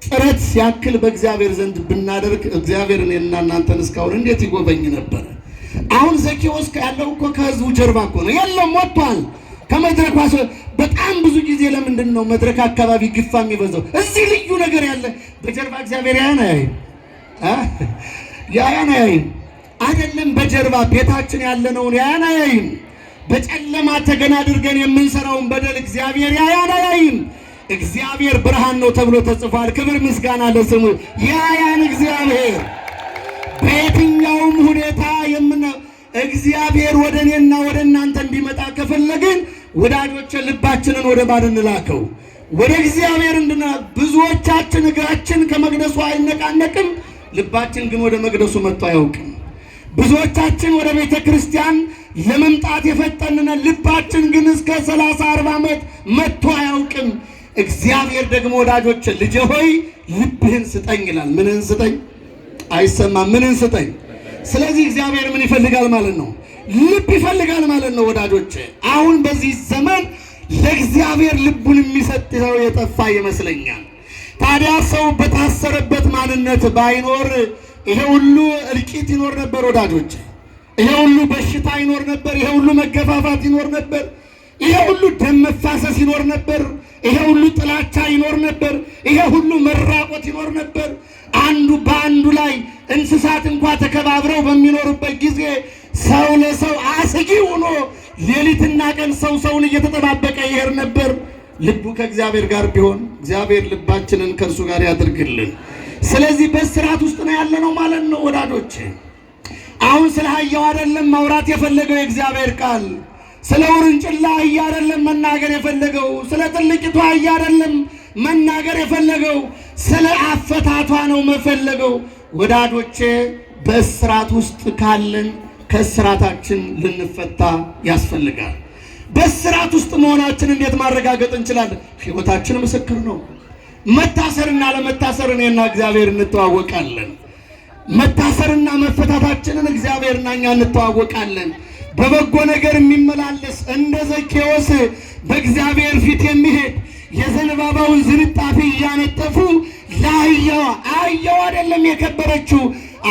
B: ጥረት ያክል በእግዚአብሔር ዘንድ ብናደርግ እግዚአብሔር እኔና እናንተን እስካሁን እንዴት ይጎበኝ ነበር። አሁን ዘኬዎስ ያለው እኮ ከህዝቡ ጀርባ እኮ ነው። የለም ወጥቷል ከመድረክ ዋስ። በጣም ብዙ ጊዜ ለምንድን ነው መድረክ አካባቢ ግፋ የሚበዛው? እዚህ ልዩ ነገር ያለ በጀርባ እግዚአብሔር ያያን አያይም አይደለም። በጀርባ ቤታችን ያለነውን ያያን አያይም። በጨለማ ተገና አድርገን የምንሰራውን በደል እግዚአብሔር ያያን አያይም። እግዚአብሔር ብርሃን ነው ተብሎ ተጽፏል። ክብር ምስጋና ለስሙ። ያያን እግዚአብሔር በየትኛውም ሁኔታ እግዚአብሔር ወደ እኔና ወደ እናንተ እንዲመጣ ከፈለግን ወዳጆች ልባችንን ወደ ማን እንላከው? ወደ እግዚአብሔር ብዙዎቻችን እግራችን ከመቅደሱ አይነቃነቅም፣ ልባችን ግን ወደ መቅደሱ መጥቶ አያውቅም። ብዙዎቻችን ወደ ቤተ ክርስቲያን ለመምጣት የፈጠንነ፣ ልባችን ግን እስከ 30-40 ዓመት መጥቶ አያውቅም። እግዚአብሔር ደግሞ ወዳጆች ልጄ ሆይ ልብህን ስጠኝ ይላል። ምንን ስጠኝ? አይሰማም። ምንን ስጠኝ? ስለዚህ እግዚአብሔር ምን ይፈልጋል ማለት ነው? ልብ ይፈልጋል ማለት ነው ወዳጆች። አሁን በዚህ ዘመን ለእግዚአብሔር ልቡን የሚሰጥ ሰው የጠፋ ይመስለኛል። ታዲያ ሰው በታሰረበት ማንነት ባይኖር ይሄ ሁሉ እልቂት ይኖር ነበር ወዳጆች። ይሄ ሁሉ በሽታ ይኖር ነበር። ይሄ ሁሉ መገፋፋት ይኖር ነበር። ይሄ ሁሉ ደም መፋሰስ ይኖር ነበር። ይሄ ሁሉ ጥላቻ ይኖር ነበር። ይሄ ሁሉ መራቆት ይኖር ነበር። አንዱ በአንዱ ላይ እንስሳት እንኳን ተከባብረው በሚኖሩበት ጊዜ ሰው ለሰው አስጊ ሆኖ ሌሊትና ቀን ሰው ሰውን እየተጠባበቀ ይሄድ ነበር። ልቡ ከእግዚአብሔር ጋር ቢሆን እግዚአብሔር ልባችንን ከእርሱ ጋር ያድርግልን። ስለዚህ በስርዓት ውስጥ ነው ያለነው ማለት ነው ወዳጆች። አሁን ስለ አህያው አይደለም ማውራት የፈለገው የእግዚአብሔር ቃል። ስለ ውርንጭላ አህያ አይደለም መናገር የፈለገው። ስለ ትልቂቷ አህያ አይደለም መናገር የፈለገው። ስለ አፈታቷ ነው መፈለገው ወዳጆቼ። በስርዓት ውስጥ ካለን ከስርዓታችን ልንፈታ ያስፈልጋል። በስርዓት ውስጥ መሆናችን እንዴት ማረጋገጥ እንችላለን? ሕይወታችን ምስክር ነው። መታሰርና ለመታሰር እኔና እግዚአብሔር እንተዋወቃለን። መታሰርና መፈታታችንን እግዚአብሔርና እኛ እንተዋወቃለን። በበጎ ነገር የሚመላለስ እንደ ዘኬዎስ በእግዚአብሔር ፊት የሚሄድ የዘንባባውን ዝንጣፊ እያነጠፉ ለአህያዋ አህያዋ አይደለም የከበረችው፣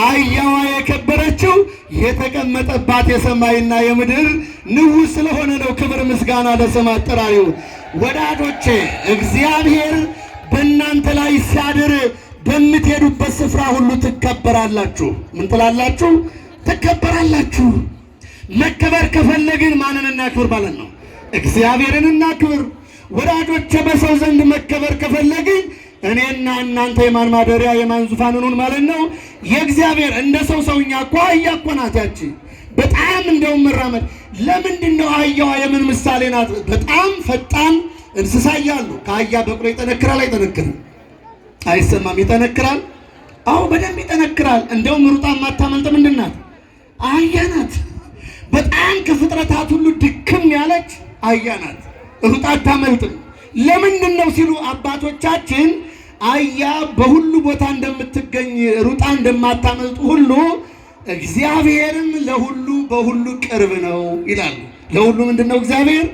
B: አህያዋ የከበረችው የተቀመጠባት የሰማይና የምድር ንጉሥ ስለሆነ ነው። ክብር ምስጋና ለስም አጠራሪው። ወዳጆቼ እግዚአብሔር በእናንተ ላይ ሲያድር በምትሄዱበት ስፍራ ሁሉ ትከበራላችሁ። ምን ትላላችሁ? ትከበራላችሁ። መከበር ከፈለግን ማንን እናክብር ማለት ነው? እግዚአብሔርን እናክብር። ወዳጆቼ በሰው ዘንድ መከበር ከፈለግን እኔና እናንተ የማን ማደሪያ የማን ዙፋን እንሁን ማለት ነው? የእግዚአብሔር። እንደ ሰው ሰውኛ እኮ አህያ እኮ ናት ያቺ። በጣም እንደውም መራመድ። ለምንድን ነው አህያዋ የምን ምሳሌ ናት? በጣም ፈጣን እንስሳ እያሉ ከአህያ በቅሎ ይጠነክራል አይጠነክርም? አይሰማም? ይጠነክራል። አዎ በደንብ ይጠነክራል። እንደውም ሩጣ ማታመልጥ ምንድን ናት? አህያ ናት። በጣም ከፍጥረታት ሁሉ ድክም ያለች አህያ ናት። ሩጣ አታመልጥም። ለምንድን ነው ሲሉ አባቶቻችን አህያ በሁሉ ቦታ እንደምትገኝ ሩጣ እንደማታመልጡ ሁሉ እግዚአብሔርም ለሁሉ በሁሉ ቅርብ ነው ይላሉ። ለሁሉ ምንድን ነው? እግዚአብሔር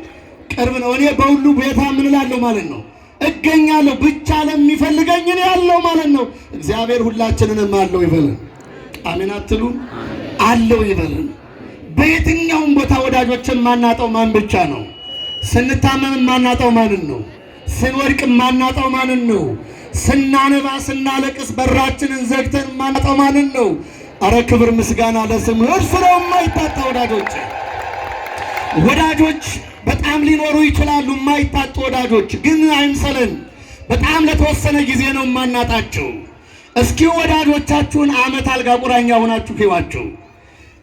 B: ቅርብ ነው። እኔ በሁሉ ቦታ ምን እላለሁ ማለት ነው? እገኛለሁ። ብቻ ለሚፈልገኝ እኔ ያለው ማለት ነው። እግዚአብሔር ሁላችንንም አለው ይበለን። አሜን አትሉ? አለው ይበለን። በየትኛውም ቦታ ወዳጆችን ማናጣው ማን ብቻ ነው? ስንታመም ማናጣው ማንን ነው? ስንወድቅ ማናጣው ማንን ነው? ስናነባ ስናለቅስ በራችንን ዘግተን ማናጣው ማንን ነው? አረ ክብር ምስጋና ለስሙ። እርሱ ነው የማይታጣ ወዳጆች። ወዳጆች በጣም ሊኖሩ ይችላሉ የማይታጡ ወዳጆች፣ ግን አይምሰለን። በጣም ለተወሰነ ጊዜ ነው የማናጣቸው። እስኪ ወዳጆቻችሁን ዓመት አልጋ ቁራኛ ሆናችሁ ሕይዋቸው።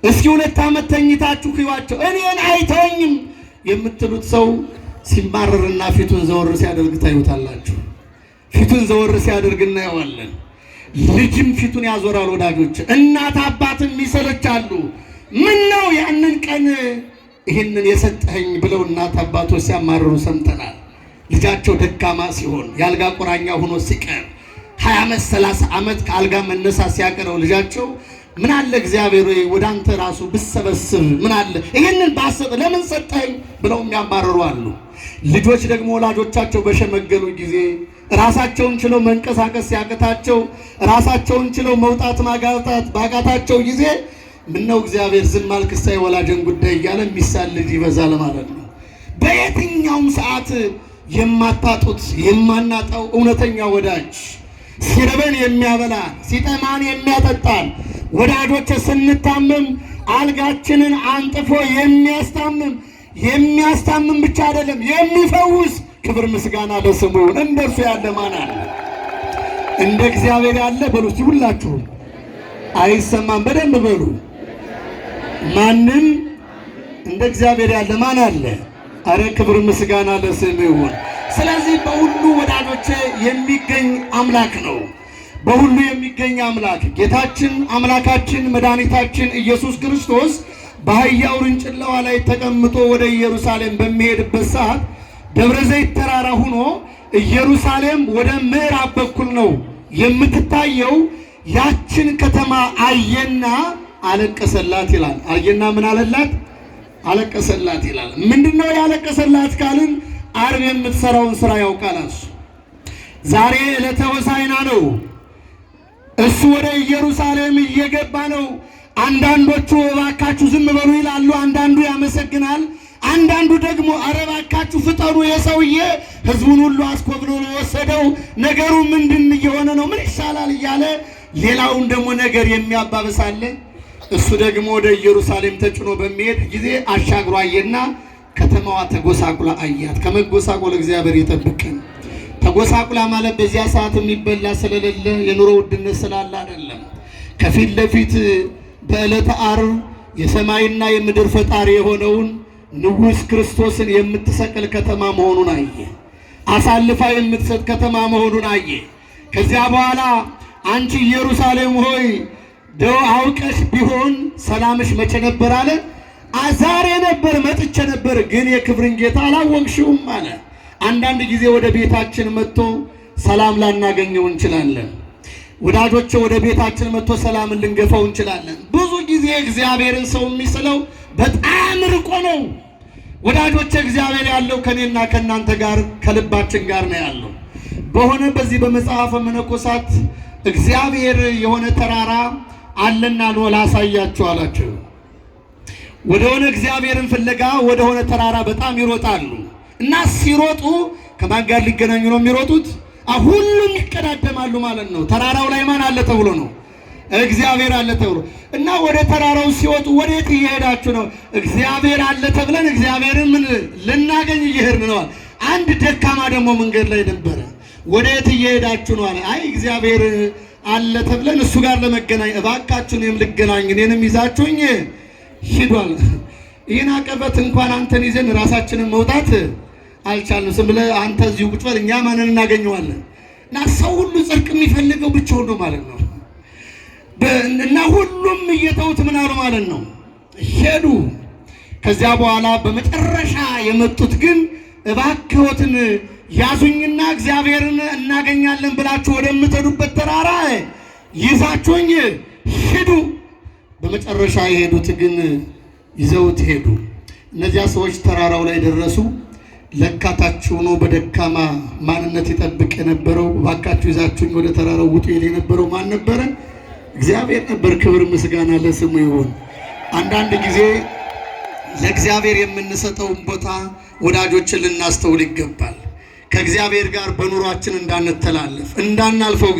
B: እስኪ 2 ዓመት ተኝታችሁ ሕይዋቸው። እኔን አይተወኝም የምትሉት ሰው ሲማረርና ፊቱን ዘወር ሲያደርግ ታዩታላችሁ። ፊቱን ዘወር ሲያደርግ እናየዋለን። ልጅም ፊቱን ያዞራል ወዳጆች። እናት አባትም ይሰለቻሉ። ምን ነው ያንን ቀን ይህንን የሰጠኸኝ ብለው እናት አባቶች ሲያማርሩ ሰምተናል። ልጃቸው ደካማ ሲሆን የአልጋ ቁራኛ ሆኖ ሲቀር 20 ዓመት 30 ዓመት ከአልጋ መነሳት ሲያቀረው ልጃቸው ምን አለ እግዚአብሔር ወደ አንተ ራሱ ብሰበስብ ምን አለ ይህንን ባሰጥ ለምን ሰጠኸኝ ብለው የሚያማርሩ አሉ። ልጆች ደግሞ ወላጆቻቸው በሸመገሉ ጊዜ ራሳቸውን ችለው መንቀሳቀስ ሲያቅታቸው ራሳቸውን ችለው መውጣት ማጋጣት ባቃታቸው ጊዜ ምነው እግዚአብሔር ዝም አልክሳ የወላጅን ጉዳይ እያለ የሚሳል ልጅ ይበዛል ማለት ነው። በየትኛውም ሰዓት የማታጡት የማናጣው እውነተኛ ወዳጅ ሲርበን የሚያበላን ሲጠማን የሚያጠጣን ወዳጆች፣ ስንታመም አልጋችንን አንጥፎ የሚያስታምም ብቻ አይደለም የሚፈውስ። ክብር ምስጋና ለስሙ ይሁን። እንደርሱ ያለ ማን አለ? እንደ እግዚአብሔር ያለ በሉ እስቲ ሁላችሁም። አይሰማም? በደንብ በሉ። ማንም እንደ እግዚአብሔር ያለ ማን አለ? አረ ክብር ምስጋና ለስሙ ይሁን። ስለዚህ በሁሉ ወዳጆቼ የሚገኝ አምላክ ነው። በሁሉ የሚገኝ አምላክ ጌታችን አምላካችን መድኃኒታችን ኢየሱስ ክርስቶስ በአህያው ውርንጭላዋ ላይ ተቀምጦ ወደ ኢየሩሳሌም በሚሄድበት ሰዓት ደብረ ዘይት ተራራ ሆኖ ኢየሩሳሌም ወደ ምዕራብ በኩል ነው የምትታየው። ያችን ከተማ አየና አለቀሰላት ይላል። አየና ምን አለላት? አለቀሰላት ይላል። ምንድነው ያለቀሰላት ካልን ዓርብ የምትሰራውን ስራ ያውቃል። እሱ ዛሬ ዕለተ ሆሳዕና ነው። እሱ ወደ ኢየሩሳሌም እየገባ ነው። አንዳንዶቹ እባካችሁ ዝም በሉ ይላሉ። አንዳንዱ ያመሰግናል። አንዳንዱ ደግሞ ኧረ እባካችሁ ፍጠኑ፣ የሰውዬ ህዝቡን ሁሉ አስኮብሎ ነው ወሰደው፣ ነገሩ ምንድን እየሆነ ነው፣ ምን ይሻላል እያለ ሌላውን ደግሞ ነገር የሚያባብሳለ። እሱ ደግሞ ወደ ኢየሩሳሌም ተጭኖ በሚሄድ ጊዜ አሻግሮ አየና ከተማዋ ተጎሳቁላ አያት። ከመጎሳቆል እግዚአብሔር ይጠብቀን። ተጎሳቁላ ማለት በዚያ ሰዓት የሚበላ ስለሌለ የኑሮ ውድነት ስላለ አይደለም። ከፊት ለፊት በዕለተ ዓርብ የሰማይና የምድር ፈጣሪ የሆነውን ንጉሥ ክርስቶስን የምትሰቅል ከተማ መሆኑን አየ። አሳልፋ የምትሰጥ ከተማ መሆኑን አየ። ከዚያ በኋላ አንቺ ኢየሩሳሌም ሆይ ደው አውቀሽ ቢሆን ሰላምሽ መቼ ነበር አለ። ዛሬ ነበር መጥቼ ነበር፣ ግን የክብርን ጌታ አላወቅሽውም አለ። አንዳንድ ጊዜ ወደ ቤታችን መጥቶ ሰላም ላናገኘው እንችላለን። ወዳጆቼ ወደ ቤታችን መጥቶ ሰላምን ልንገፈው እንችላለን። ብዙ ጊዜ እግዚአብሔርን ሰው የሚስለው በጣም ርቆ ነው። ወዳጆቼ እግዚአብሔር ያለው ከኔና ከእናንተ ጋር ከልባችን ጋር ነው ያለው። በዚህ በመጽሐፈ መነኮሳት እግዚአብሔር የሆነ ተራራ አለና ነው ላሳያችሁ አላቸው። ወደሆነ እግዚአብሔርን ፍለጋ ወደሆነ ተራራ በጣም ይሮጣሉ እና ሲሮጡ ከማን ጋር ሊገናኙ ነው የሚሮጡት? ሁሉም ይቀዳደማሉ ማለት ነው። ተራራው ላይ ማን አለ ተብሎ ነው? እግዚአብሔር አለ ተብሎ እና ወደ ተራራው ሲወጡ ወዴት እየሄዳችሁ ነው? እግዚአብሔር አለ ተብለን እግዚአብሔርን ምን ልናገኝ እየሄድን ነው። አንድ ደካማ ደግሞ መንገድ ላይ ነበረ። ወዴት እየሄዳችሁ ነው አለ። አይ እግዚአብሔር አለ ተብለን እሱ ጋር ለመገናኝ እባካችሁ እኔም ልገናኝ እኔንም ይዛችሁኝ ሂዷል። ይህን አቀበት እንኳን አንተን ይዘን ራሳችንን መውጣት አልቻልንም። ዝም ብለህ አንተ እዚሁ ቁጭ በል እኛ ማንን እናገኘዋለን? እና ሰው ሁሉ ጽድቅ የሚፈልገው ብቻውን ነው ማለት ነው። እና ሁሉም እየተውት ምን አሉ ማለት ነው ሄዱ። ከዚያ በኋላ በመጨረሻ የመጡት ግን እባክዎትን ያዙኝና እግዚአብሔርን እናገኛለን ብላችሁ ወደምትሄዱበት ተራራ ይዛችሁኝ ሂዱ። በመጨረሻ የሄዱት ግን ይዘውት ሄዱ። እነዚያ ሰዎች ተራራው ላይ ደረሱ። ለካታችሁ ነው በደካማ ማንነት ይጠብቅ የነበረው እባካችሁ ይዛችሁኝ ወደ ተራራው ውጡ ይል የነበረው ማን ነበረ? እግዚአብሔር ነበር። ክብር ምስጋና ለስሙ ይሁን። አንዳንድ ጊዜ ለእግዚአብሔር የምንሰጠውን ቦታ ወዳጆችን ልናስተውል ይገባል። ከእግዚአብሔር ጋር በኑሯችን እንዳንተላለፍ እንዳናልፈው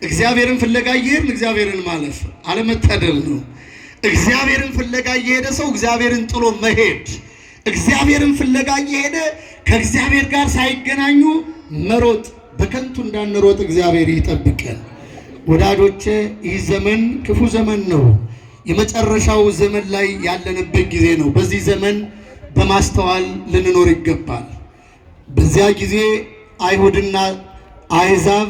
B: እግዚአብሔርን ፍለጋ እየሄድን እግዚአብሔርን ማለፍ አለመታደል ነው። እግዚአብሔርን ፍለጋ እየሄደ ሰው እግዚአብሔርን ጥሎ መሄድ፣ እግዚአብሔርን ፍለጋ እየሄደ ከእግዚአብሔር ጋር ሳይገናኙ መሮጥ፣ በከንቱ እንዳንሮጥ እግዚአብሔር ይጠብቀን። ወዳጆቼ ይህ ዘመን ክፉ ዘመን ነው። የመጨረሻው ዘመን ላይ ያለንበት ጊዜ ነው። በዚህ ዘመን በማስተዋል ልንኖር ይገባል። በዚያ ጊዜ አይሁድና አሕዛብ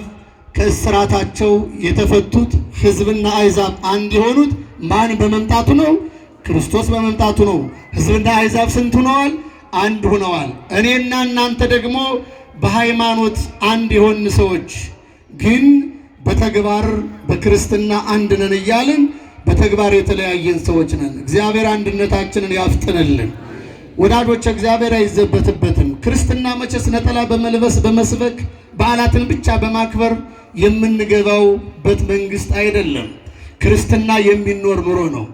B: ከእስራታቸው የተፈቱት ሕዝብና አሕዛብ አንድ የሆኑት ማን በመምጣቱ ነው? ክርስቶስ በመምጣቱ ነው። ሕዝብና አሕዛብ ስንት ሆነዋል? አንድ ሆነዋል። እኔና እናንተ ደግሞ በሃይማኖት አንድ የሆን ሰዎች ግን በተግባር በክርስትና አንድ ነን እያልን በተግባር የተለያየን ሰዎች ነን። እግዚአብሔር አንድነታችንን ያፍጥንልን። ወዳጆች እግዚአብሔር አይዘበትበትም። ክርስትና መቼስ ነጠላ በመልበስ በመስበክ በዓላትን ብቻ በማክበር የምንገባውበት መንግስት አይደለም። ክርስትና የሚኖር ኑሮ ነው።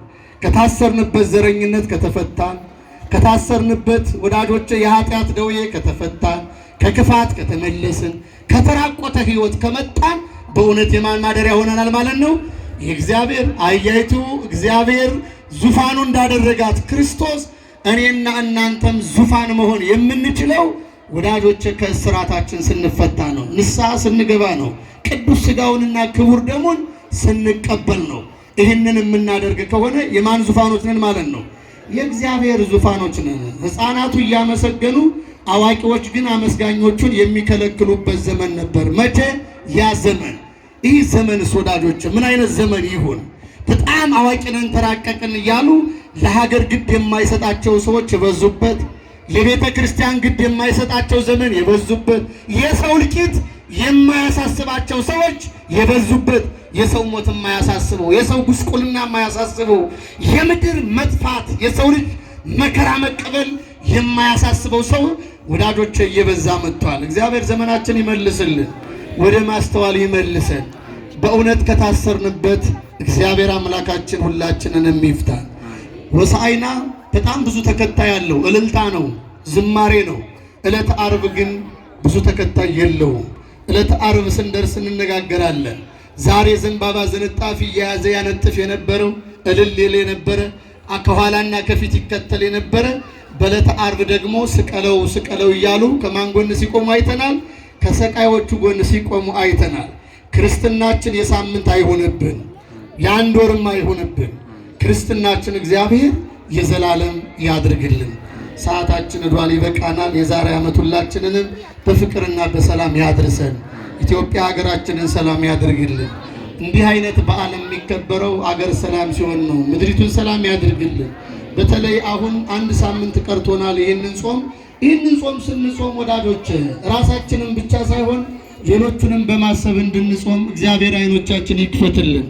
B: ከታሰርንበት ዘረኝነት ከተፈታን፣ ከታሰርንበት ወዳጆች የኃጢአት ደዌ ከተፈታን፣ ከክፋት ከተመለስን፣ ከተራቆተ ህይወት ከመጣን በእውነት የማን ማደሪያ ሆነናል ማለት ነው? የእግዚአብሔር አያይቱ እግዚአብሔር ዙፋኑ እንዳደረጋት ክርስቶስ እኔና እናንተም ዙፋን መሆን የምንችለው ወዳጆች ከእስራታችን ስንፈታ ነው። ንስሐ ስንገባ ነው። ቅዱስ ሥጋውንና ክቡር ደሙን ስንቀበል ነው። ይህንን የምናደርግ ከሆነ የማን ዙፋኖች ነን ማለት ነው? የእግዚአብሔር ዙፋኖች ነን። ሕፃናቱ እያመሰገኑ አዋቂዎች ግን አመስጋኞቹን የሚከለክሉበት ዘመን ነበር። መቼ? ያ ዘመን። ይህ ዘመንስ ወዳጆች ምን አይነት ዘመን ይሁን? በጣም አዋቂ ነን ተራቀቅን እያሉ ለሀገር ግድ የማይሰጣቸው ሰዎች የበዙበት፣ ለቤተ ክርስቲያን ግድ የማይሰጣቸው ዘመን የበዙበት፣ የሰው እልቂት የማያሳስባቸው ሰዎች የበዙበት፣ የሰው ሞት የማያሳስበው፣ የሰው ጉስቁልና የማያሳስበው፣ የምድር መጥፋት፣ የሰው ልጅ መከራ መቀበል የማያሳስበው ሰው ወዳጆች እየበዛ መጥቷል። እግዚአብሔር ዘመናችን ይመልስልን፣ ወደ ማስተዋል ይመልሰን። በእውነት ከታሰርንበት እግዚአብሔር አምላካችን ሁላችንን የሚፍታን። ሆሳዕና በጣም ብዙ ተከታይ ያለው እልልታ ነው፣ ዝማሬ ነው። ዕለተ ዓርብ ግን ብዙ ተከታይ የለውም። ዕለተ ዓርብ ስንደርስ እንነጋገራለን። ዛሬ ዘንባባ ዝንጣፊ እየያዘ ያነጥፍ የነበረው እልል ይል የነበረ ከኋላና ከፊት ይከተል የነበረ በዕለተ ዓርብ ደግሞ ስቀለው ስቀለው እያሉ ከማን ጎን ሲቆሙ አይተናል? ከሰቃዮቹ ጎን ሲቆሙ አይተናል። ክርስትናችን የሳምንት አይሆንብን፣ የአንድ ወርም አይሆንብን። ክርስትናችን እግዚአብሔር የዘላለም ያድርግልን። ሰዓታችን እዷል፣ ይበቃናል። የዛሬ ዓመት ሁላችንንም በፍቅርና በሰላም ያድርሰን። ኢትዮጵያ ሀገራችንን ሰላም ያድርግልን። እንዲህ አይነት በዓል የሚከበረው አገር ሰላም ሲሆን ነው። ምድሪቱን ሰላም ያድርግልን። በተለይ አሁን አንድ ሳምንት ቀርቶናል። ይህንን ጾም ስንጾም ወዳጆች ራሳችንን ብቻ ሳይሆን ሌሎቹንም በማሰብ እንድንጾም እግዚአብሔር አይኖቻችን ይክፈትልን።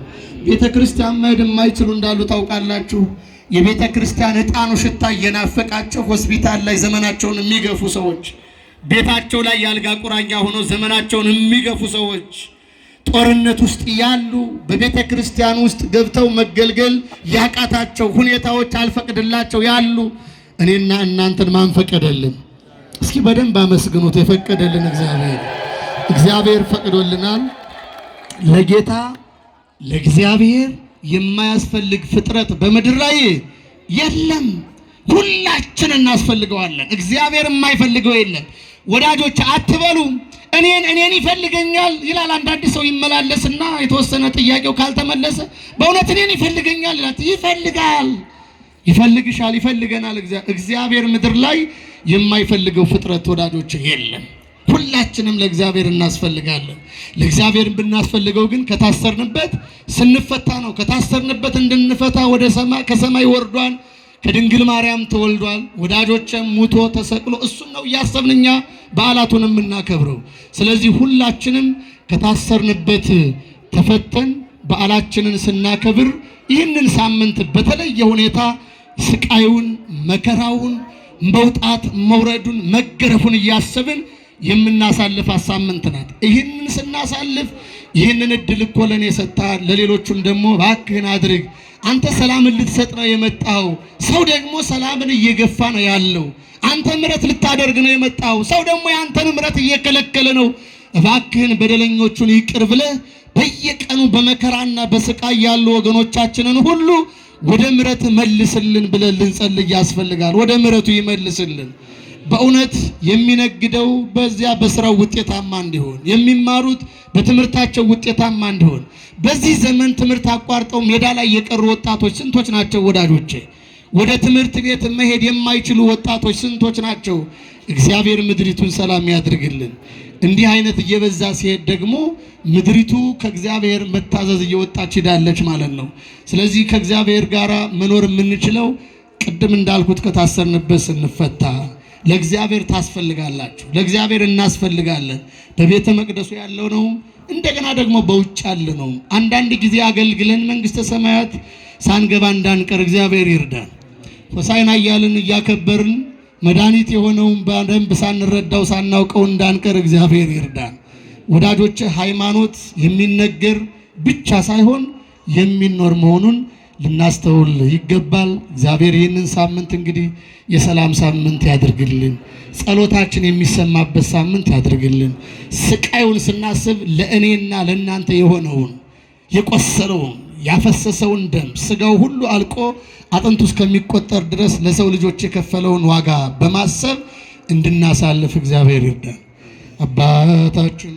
B: ቤተ ክርስቲያን መሄድ የማይችሉ እንዳሉ ታውቃላችሁ። የቤተ ክርስቲያን ዕጣኑ ሽታ እየናፈቃቸው ሆስፒታል ላይ ዘመናቸውን የሚገፉ ሰዎች፣ ቤታቸው ላይ የአልጋ ቁራኛ ሆኖ ዘመናቸውን የሚገፉ ሰዎች፣ ጦርነት ውስጥ ያሉ በቤተ ክርስቲያን ውስጥ ገብተው መገልገል ያቃታቸው ሁኔታዎች አልፈቅድላቸው ያሉ እኔና እናንተን ማን ፈቀደልን? እስኪ በደንብ አመስግኑት። የፈቀደልን እግዚአብሔር ፈቅዶልናል። ለጌታ ለእግዚአብሔር የማያስፈልግ ፍጥረት በምድር ላይ የለም። ሁላችን እናስፈልገዋለን። እግዚአብሔር የማይፈልገው የለም። ወዳጆች አትበሉ እኔን ይፈልገኛል ይላል። አንዳንድ ሰው ይመላለስና የተወሰነ ጥያቄው ካልተመለሰ በእውነት እኔን ይፈልገኛል ይላል። ይፈልጋል፣ ይፈልግሻል፣ ይፈልገናል። እግዚአብሔር ምድር ላይ የማይፈልገው ፍጥረት ወዳጆች የለም። ሁላችንም ለእግዚአብሔር እናስፈልጋለን። ለእግዚአብሔር ብናስፈልገው ግን ከታሰርንበት ስንፈታ ነው። ከታሰርንበት እንድንፈታ ወደ ከሰማይ ወርዷል፣ ከድንግል ማርያም ተወልዷል። ወዳጆችም ሙቶ ተሰቅሎ እሱን ነው እያሰብን እኛ በዓላቱን የምናከብረው። ስለዚህ ሁላችንም ከታሰርንበት ተፈተን በዓላችንን ስናከብር ይህንን ሳምንት በተለየ ሁኔታ ስቃዩን፣ መከራውን፣ መውጣት መውረዱን፣ መገረፉን እያሰብን የምናሳልፋት ሳምንት ናት። ይህንን ስናሳልፍ ይህንን እድል እኮ ለኔ ሰጥተሃል፣ ለሌሎቹም ደግሞ እባክህን አድርግ። አንተ ሰላምን ልትሰጥ ነው የመጣው፣ ሰው ደግሞ ሰላምን እየገፋ ነው ያለው። አንተ ምሕረት ልታደርግ ነው የመጣው፣ ሰው ደግሞ ያንተን ምሕረት እየከለከለ ነው። እባክህን በደለኞቹን ይቅር ብለህ በየቀኑ በመከራና በስቃይ ያሉ ወገኖቻችንን ሁሉ ወደ ምሕረት መልስልን ብለን ልንጸልይ ያስፈልጋል። ወደ ምሕረቱ ይመልስልን። በእውነት የሚነግደው በዚያ በስራው ውጤታማ እንዲሆን፣ የሚማሩት በትምህርታቸው ውጤታማ እንዲሆን። በዚህ ዘመን ትምህርት አቋርጠው ሜዳ ላይ የቀሩ ወጣቶች ስንቶች ናቸው ወዳጆቼ? ወደ ትምህርት ቤት መሄድ የማይችሉ ወጣቶች ስንቶች ናቸው? እግዚአብሔር ምድሪቱን ሰላም ያድርግልን። እንዲህ አይነት እየበዛ ሲሄድ ደግሞ ምድሪቱ ከእግዚአብሔር መታዘዝ እየወጣች ሄዳለች ማለት ነው። ስለዚህ ከእግዚአብሔር ጋር መኖር የምንችለው ቅድም እንዳልኩት ከታሰርንበት ስንፈታ። ለእግዚአብሔር ታስፈልጋላችሁ፣ ለእግዚአብሔር እናስፈልጋለን። በቤተ መቅደሱ ያለው ነው፣ እንደገና ደግሞ በውጭ ያለ ነው። አንዳንድ ጊዜ አገልግለን መንግስተ ሰማያት ሳንገባ እንዳንቀር እግዚአብሔር ይርዳን። ሆሳዕና እያልን እያከበርን መድኃኒት የሆነውን በደንብ ሳንረዳው ሳናውቀው እንዳንቀር እግዚአብሔር ይርዳን። ወዳጆች ሃይማኖት የሚነገር ብቻ ሳይሆን የሚኖር መሆኑን ልናስተውል ይገባል። እግዚአብሔር ይህንን ሳምንት እንግዲህ የሰላም ሳምንት ያድርግልን። ጸሎታችን የሚሰማበት ሳምንት ያድርግልን። ስቃዩን ስናስብ ለእኔና ለእናንተ የሆነውን የቆሰለውን ያፈሰሰውን ደም ስጋው ሁሉ አልቆ አጥንቱ እስከሚቆጠር ድረስ ለሰው ልጆች የከፈለውን ዋጋ በማሰብ እንድናሳልፍ እግዚአብሔር ይርዳን። አባታችን